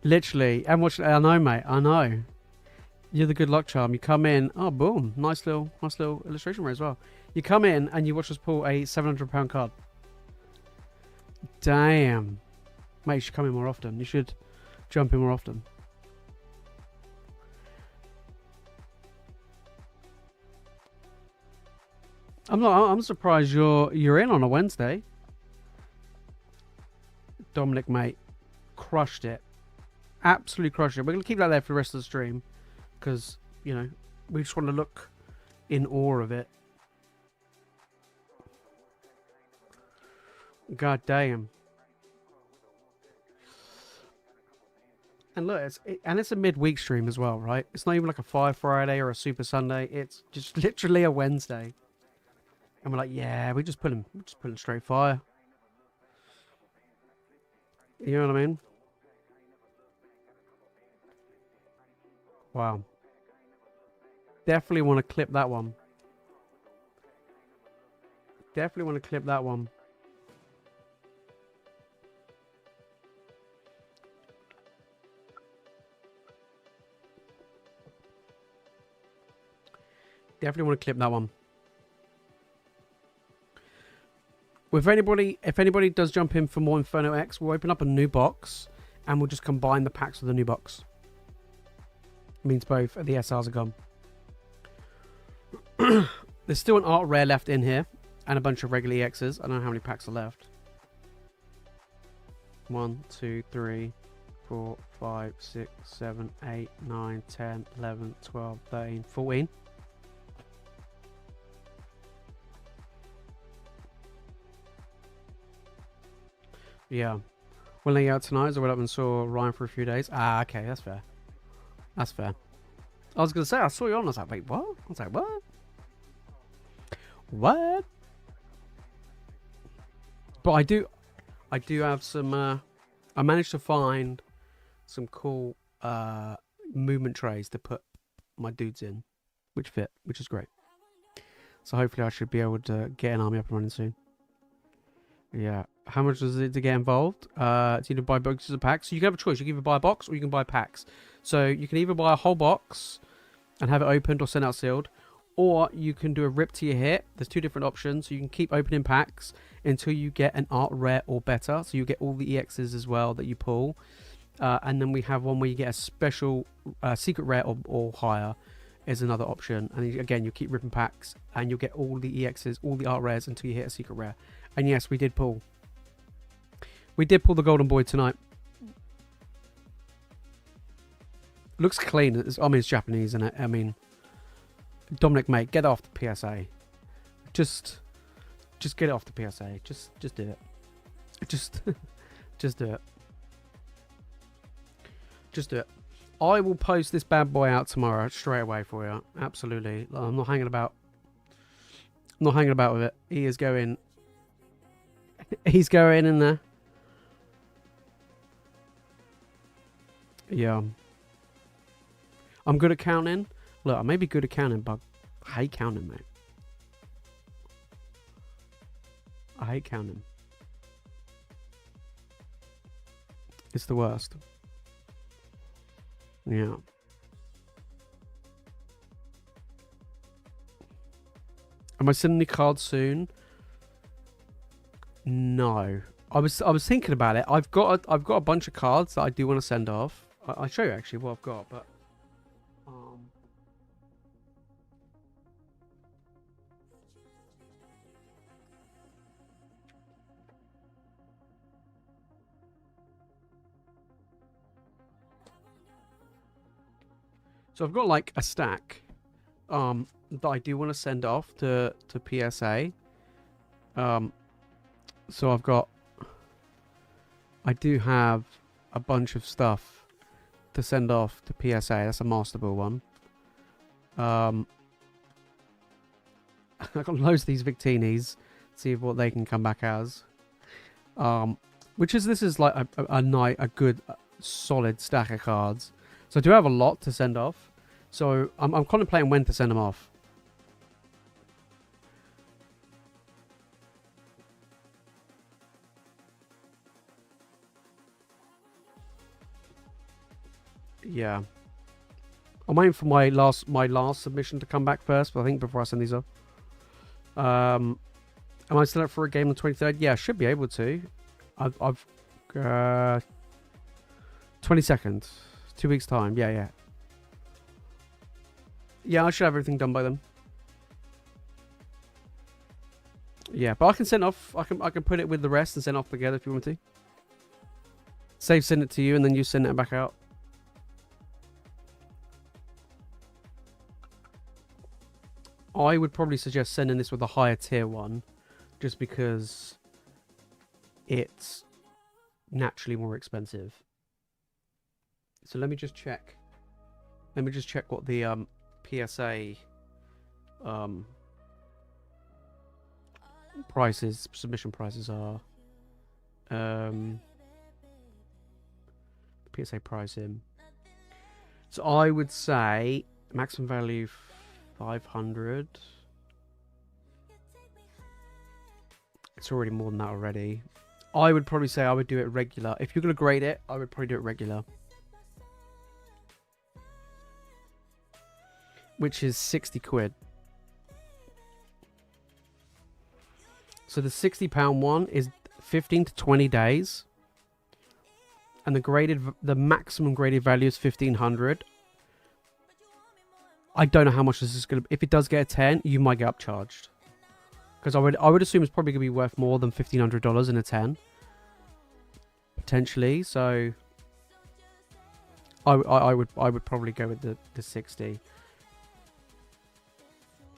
Literally. And watch. I know, mate. I know. You're the good luck charm. You come in. Oh, boom. Nice little illustration rare as well. You come in and you watch us pull a £700 card. Damn. Mate, you should come in more often. You should jump in more often. I'm surprised you're in on a Wednesday. Dominic, mate, crushed it. Absolutely crushed it. We're gonna keep that there for the rest of the stream because you know we just want to look in awe of it. God damn. And look, it's a midweek stream as well, right? It's not even like a 5 Friday or a Super Sunday. It's just literally a Wednesday. And we're like, yeah, we just put him straight fire. You know what I mean? Wow. Definitely want to clip that one. Definitely want to clip that one. Definitely want to clip that one. If anybody does jump in for more Inferno X, we'll open up a new box and we'll just combine the packs with the new box. Means both the SRs are gone. There's still an art rare left in here and a bunch of regular EXs. I don't know how many packs are left. 1, 2, 3, 4, 5, 6, 7, 8, 9, 10, 11, 12, 13, 14. Yeah. When they out tonight, I went up and saw Ryan for a few days. Ah, okay, that's fair. That's fair. I was going to say, I saw you on. I was like, wait, what? I was like, what? What? But I do have some, I managed to find some cool movement trays to put my dudes in, which fit, which is great. So hopefully I should be able to get an army up and running soon. Yeah. How much does it to get involved? It's either buy boxes or packs. So you can have a choice. You can either buy a box or you can buy packs. So you can either buy a whole box and have it opened or sent out sealed, or you can do a rip to your hit. There's two different options. So you can keep opening packs until you get an art rare or better. So you get all the EXs as well that you pull. And then we have one where you get a special secret rare or higher is another option. And again, you keep ripping packs and you'll get all the EXs, all the art rares until you hit a secret rare. And yes, we did pull. We did pull the golden boy tonight. Looks clean. I mean, it's Japanese, isn't it? I mean, Dominic, mate, get off the PSA. Just get it off the PSA. Just do it. Just do it. Just do it. I will post this bad boy out tomorrow straight away for you. Absolutely. I'm not hanging about. I'm not hanging about with it. He is going. He's going in there. Yeah. I'm good at counting. Look, I may be good at counting, but I hate counting, mate. I hate counting. It's the worst. Yeah. Am I sending the cards soon? No. I was thinking about it. I've got a bunch of cards that I do want to send off. I'll show you actually what I've got, but so I've got like a stack that I do want to send off to PSA. So I do have a bunch of stuff to send off to PSA. That's a Master Ball one. I've got loads of these Victinis. See what they can come back as. This is like a good solid stack of cards. So I do have a lot to send off. So I'm contemplating when to send them off. Yeah. I'm waiting for my last submission to come back first, but I think before I send these off. Am I still up for a game on the 23rd? Yeah, I should be able to. I've 22nd. 2 weeks time. Yeah. Yeah, I should have everything done by then. Yeah, but I can send off. I can put it with the rest and send off together if you want to. Save send it to you and then you send it back out. I would probably suggest sending this with a higher tier one, just because it's naturally more expensive. So let me just check. Let me just check what the PSA prices, submission prices are. PSA pricing. So I would say maximum value 500. It's already more than that already. I would probably say I would do it regular. If you're going to grade it, I would probably do it regular. Which is 60 quid. So the £60 one is 15 to 20 days. And the maximum graded value is 1500. I don't know how much this is going to be. If it does get a 10, you might get upcharged. Because I would assume it's probably going to be worth more than $1,500 in a 10. Potentially. So I would probably go with the 60.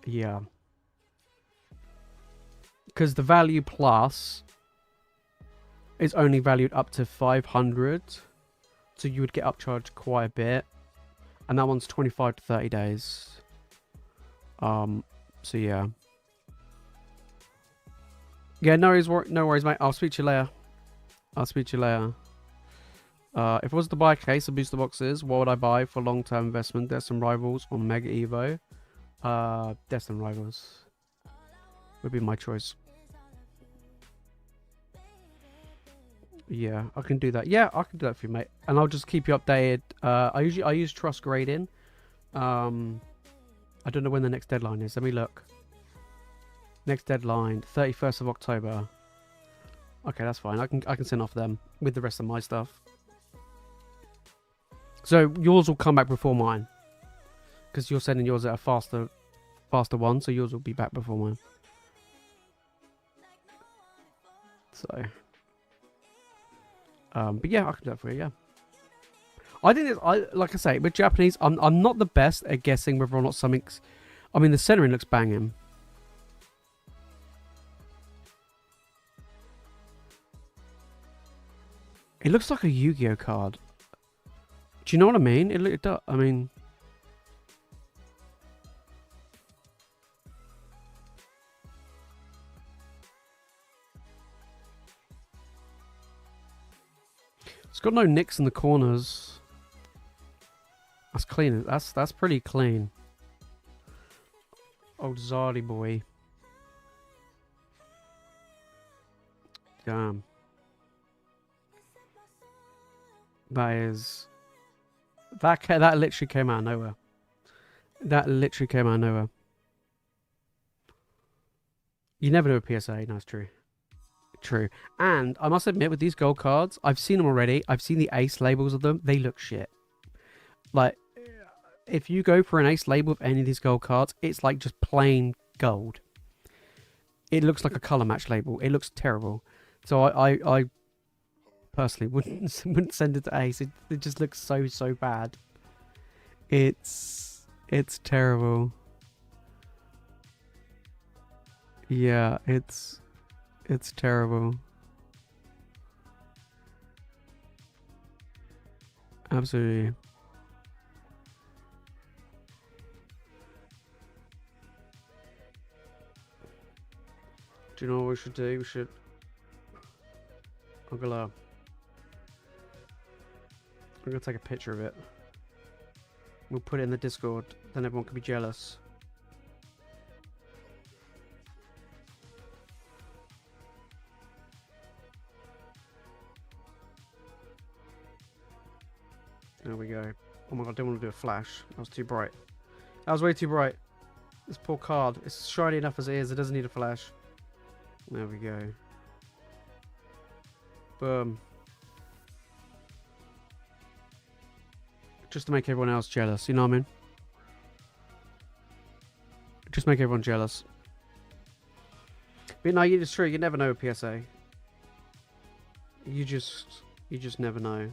Yeah. Because the value plus is only valued up to 500. So you would get upcharged quite a bit. And that one's 25 to 30 days. So yeah. Yeah, no worries, mate. I'll speak to you later. If it was to buy a case of booster boxes, what would I buy for long-term investment? Destin Rivals or Mega Evo? Destin Rivals would be my choice. Yeah, I can do that. Yeah, I can do that for you, mate. And I'll just keep you updated. I use Trust Grading. I don't know when the next deadline is. Let me look. Next deadline, 31st of October. Okay, that's fine. I can send off them with the rest of my stuff. So yours will come back before mine, because you're sending yours at a faster one. So yours will be back before mine. So. But yeah, I can do that for you. Yeah. I think like I say, with Japanese, I'm not the best at guessing whether or not something's. I mean, the centering looks banging. It looks like a Yu-Gi-Oh card. Do you know what I mean? It does. I mean, it's got no nicks in the corners. That's clean. That's pretty clean. Old Zardy boy. Damn. That is. That literally came out of nowhere. That literally came out of nowhere. You never know a PSA. No, it's true. True. And I must admit, with these gold cards, I've seen them already. I've seen the ace labels of them. They look shit. Like, if you go for an ace label of any of these gold cards, it's like just plain gold. It looks like a color match label. It looks terrible. So I personally wouldn't send it to ace. It just looks so bad. It's terrible. Yeah, it's terrible. Absolutely. Do you know what we should do? We should. I'm gonna take a picture of it. We'll put it in the Discord. Then everyone can be jealous. There we go. Oh my god, I didn't want to do a flash. That was too bright. That was way too bright. This poor card. It's shiny enough as it is. It doesn't need a flash. There we go. Boom. Just to make everyone else jealous, you know what I mean? Just make everyone jealous. But no, it's true. You never know with PSA. You just never know.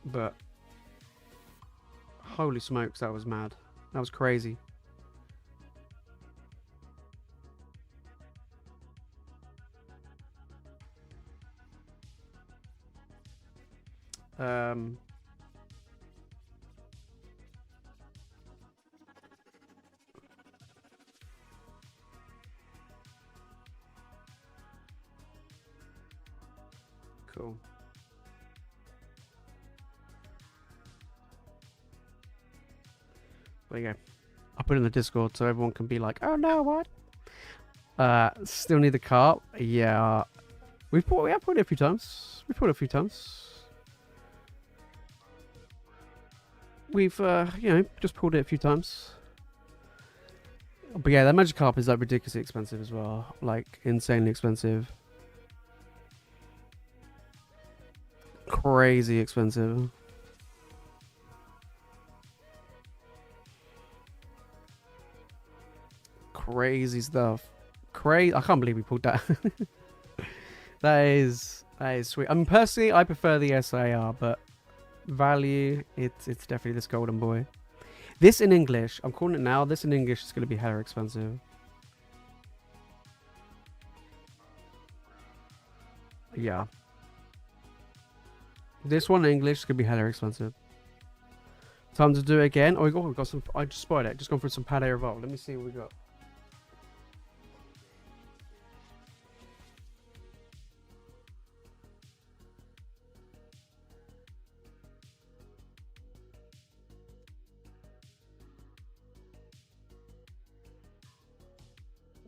But holy smokes, that was mad. That was crazy. Cool. There you go. I'll put it in the Discord so everyone can be like, oh no, what? Still need the cart? Yeah. We have put it a few times. We've put it a few times. We've, you know, just pulled it a few times. But yeah, that Magikarp is like ridiculously expensive as well. Like, insanely expensive. Crazy expensive. Crazy stuff. I can't believe we pulled that. That is sweet. I mean, personally, I prefer the SAR, but value, it's definitely this golden boy. This in English, I'm calling it now. This in English is going to be hella expensive. Yeah. This one in English is going to be hella expensive. Time to do it again. Oh, we got some. I just spotted it. Just gone for some Pade Revolt. Let me see what we got.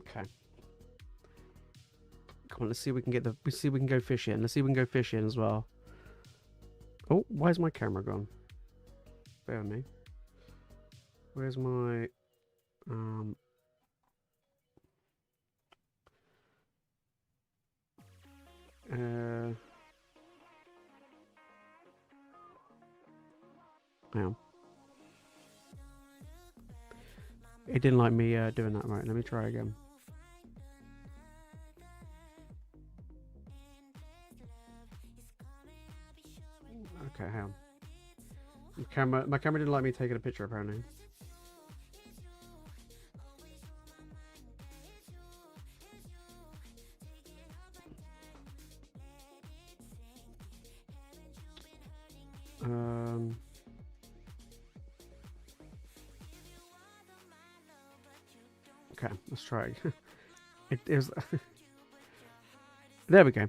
Okay. Come on, let's see if we can get the. Let's see if we can go fishing. Let's see if we can go fishing as well. Oh, why is my camera gone? Bear with me. Where's my hang on. It didn't like me doing that. Right, let me try again. Okay, hang on. My camera didn't like me taking a picture apparently. Okay, let's try. It was. There we go.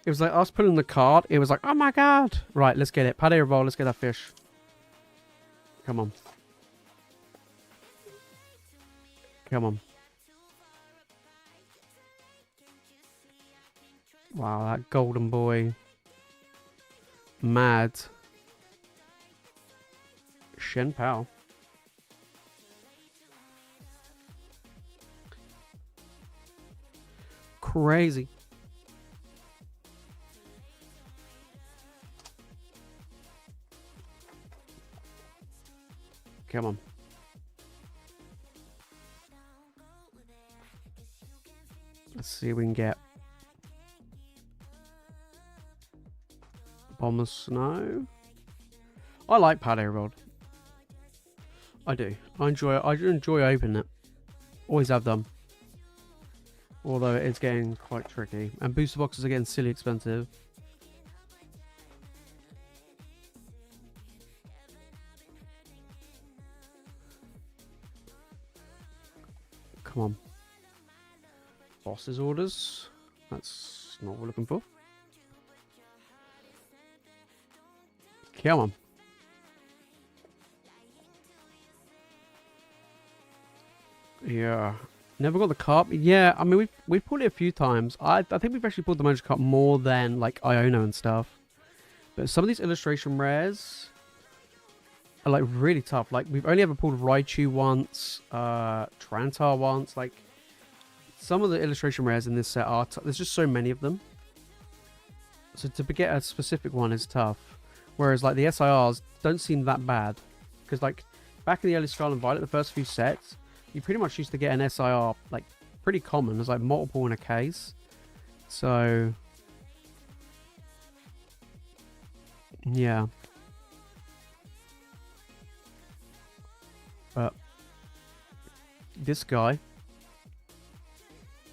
It was like us putting the card. It was like, oh my god! Right, let's get it. Pade Revolt, let's get that fish. Come on. Come on. Wow, that golden boy. Mad. Shen Pao. Crazy. Come on. Let's see if we can get Bomber Snow. I like Pade Revolt. I do. I enjoy opening it. Always have done. Although it's getting quite tricky. And booster boxes are getting silly expensive. Come on. Boss's orders. That's not what we're looking for. Come on. Yeah. Never got the carp. Yeah, I mean we've pulled it a few times. I think we've actually pulled the Magikarp more than like Iono and stuff. But some of these illustration rares are like really tough. Like we've only ever pulled Raichu once, Trantar once. Like some of the illustration rares in this set are there's just so many of them. So to get a specific one is tough. Whereas like the SIRs don't seem that bad. Because like back in the early Scarlet and Violet, the first few sets, you pretty much used to get an SIR like pretty common. There's like multiple in a case. So, yeah. But this guy,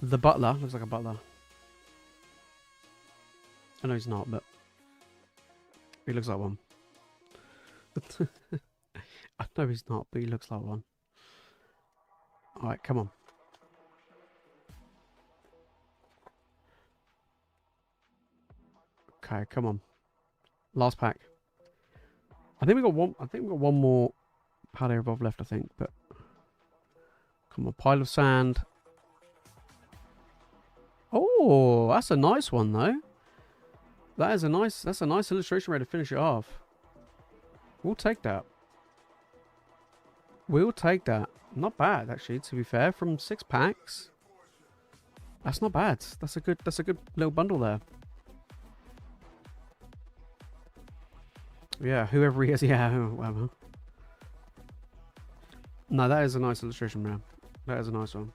the butler, looks like a butler. I know he's not, but he looks like one. I know he's not, but he looks like one. Alright, come on. Okay, come on. Last pack. I think we got one more pad above left, I think, but come on, pile of sand. Oh, that's a nice one though. That's a nice illustration way to finish it off. We'll take that. We'll take that. Not bad actually, to be fair, from 6 packs. That's not bad. That's a good little bundle there. Yeah, whoever he is, yeah, whatever. No, that is a nice illustration, man. That is a nice one.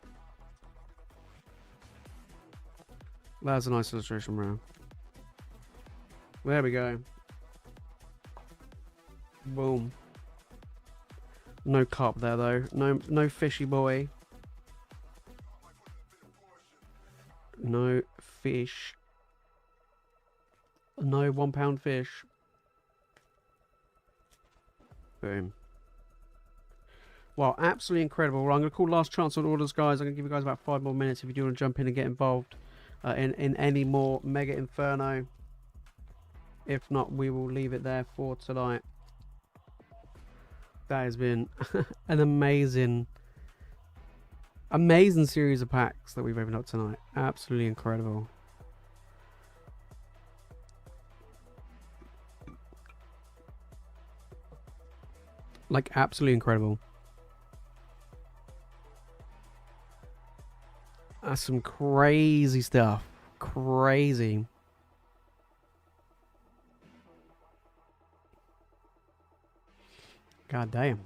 That is a nice illustration, man. There we go. Boom. No carp there though. No fishy boy. No fish. No £1 fish. Boom. Well, absolutely incredible. Well, I'm going to call last chance on orders, guys. I'm going to give you guys about 5 more minutes if you do want to jump in and get involved in any more Mega Inferno. If not, we will leave it there for tonight. That has been an amazing series of packs that we've opened up tonight. Absolutely incredible. Like, absolutely incredible. That's some crazy stuff. Crazy. God damn.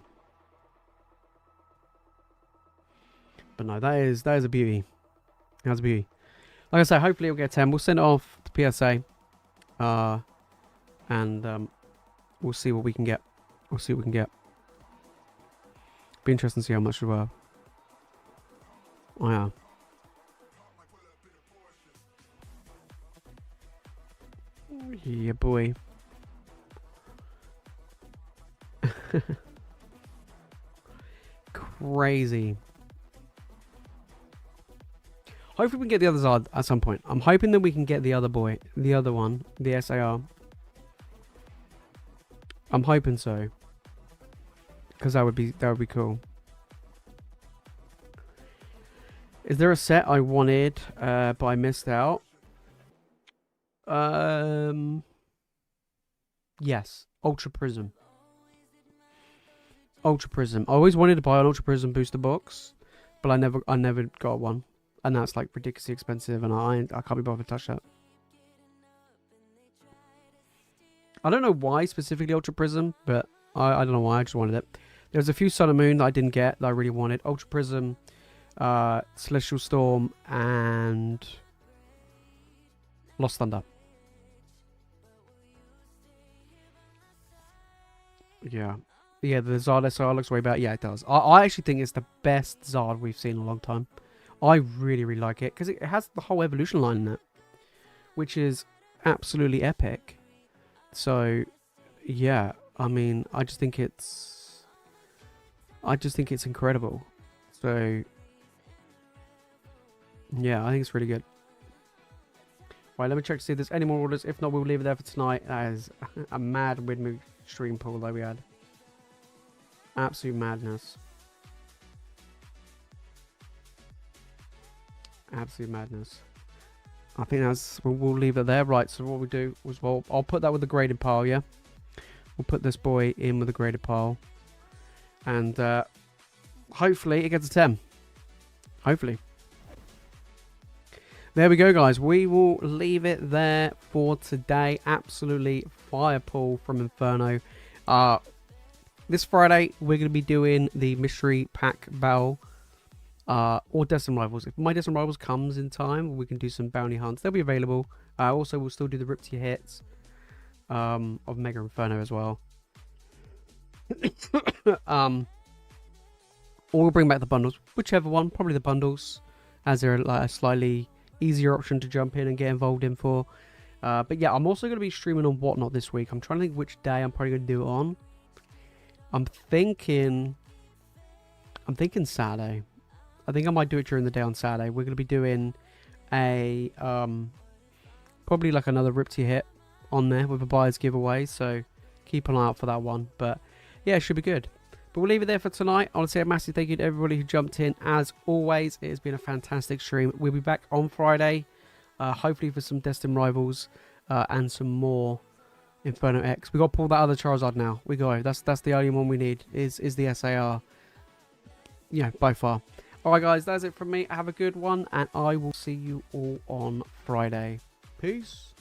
But no, that is a beauty. That's a beauty. Like I said, hopefully it'll get 10. We'll send it off to PSA. And we'll see what we can get. We'll see what we can get. Be interesting to see how much we were. Oh yeah. Yeah, boy. Crazy. Hopefully we can get the other Zard at some point. I'm hoping that we can get the other boy, the other one, the SAR. I'm hoping so, because that would be cool. Is there a set I wanted, but I missed out? Yes, Ultra Prism. Ultra Prism. I always wanted to buy an Ultra Prism booster box, but I never got one, and that's like ridiculously expensive, and I can't be bothered to touch that. I don't know why specifically Ultra Prism, but I don't know why. I just wanted it. There's a few Sun and Moon that I didn't get that I really wanted. Ultra Prism, Celestial Storm, and Lost Thunder. Yeah. Yeah, the Zard SR looks way better. Yeah, it does. I actually think it's the best Zard we've seen in a long time. I really, really like it, because it has the whole evolution line in it, which is absolutely epic. So, yeah, I mean, I just think it's incredible. So, yeah, I think it's really good. Right, let me check to see if there's any more orders. If not, we'll leave it there for tonight. That is a mad Widmo stream pool that we had. Absolute madness. Absolute madness. I think we'll leave it there. Right, so what we do is, I'll put that with the graded pile, yeah? We'll put this boy in with the graded pile. And hopefully it gets a 10. Hopefully. There we go, guys. We will leave it there for today. Absolutely fire pool from Inferno. This Friday, we're going to be doing the mystery pack battle. or Destined Rivals. If my Destined Rivals comes in time, we can do some bounty hunts. They'll be available. Also, we'll still do the rip tier hits of Mega Inferno as well. Or we'll bring back the bundles, whichever one. Probably the bundles, as they're like a slightly easier option to jump in and get involved in for. But yeah, I'm also going to be streaming on Whatnot this week. I'm trying to think which day I'm probably going to do it on. I'm thinking Saturday. I think I might do it during the day on Saturday. We're going to be doing a probably like another rip tier hit on there with a buyer's giveaway. So keep an eye out for that one. But yeah, it should be good. But we'll leave it there for tonight. I want to say a massive thank you to everybody who jumped in. As always, it has been a fantastic stream. We'll be back on Friday, hopefully for some Destined Rivals and some more Inferno X. We got to pull that other Charizard now. We go. That's the only one we need is the SAR. Yeah, by far. Alright guys, that's it from me. Have a good one, and I will see you all on Friday. Peace.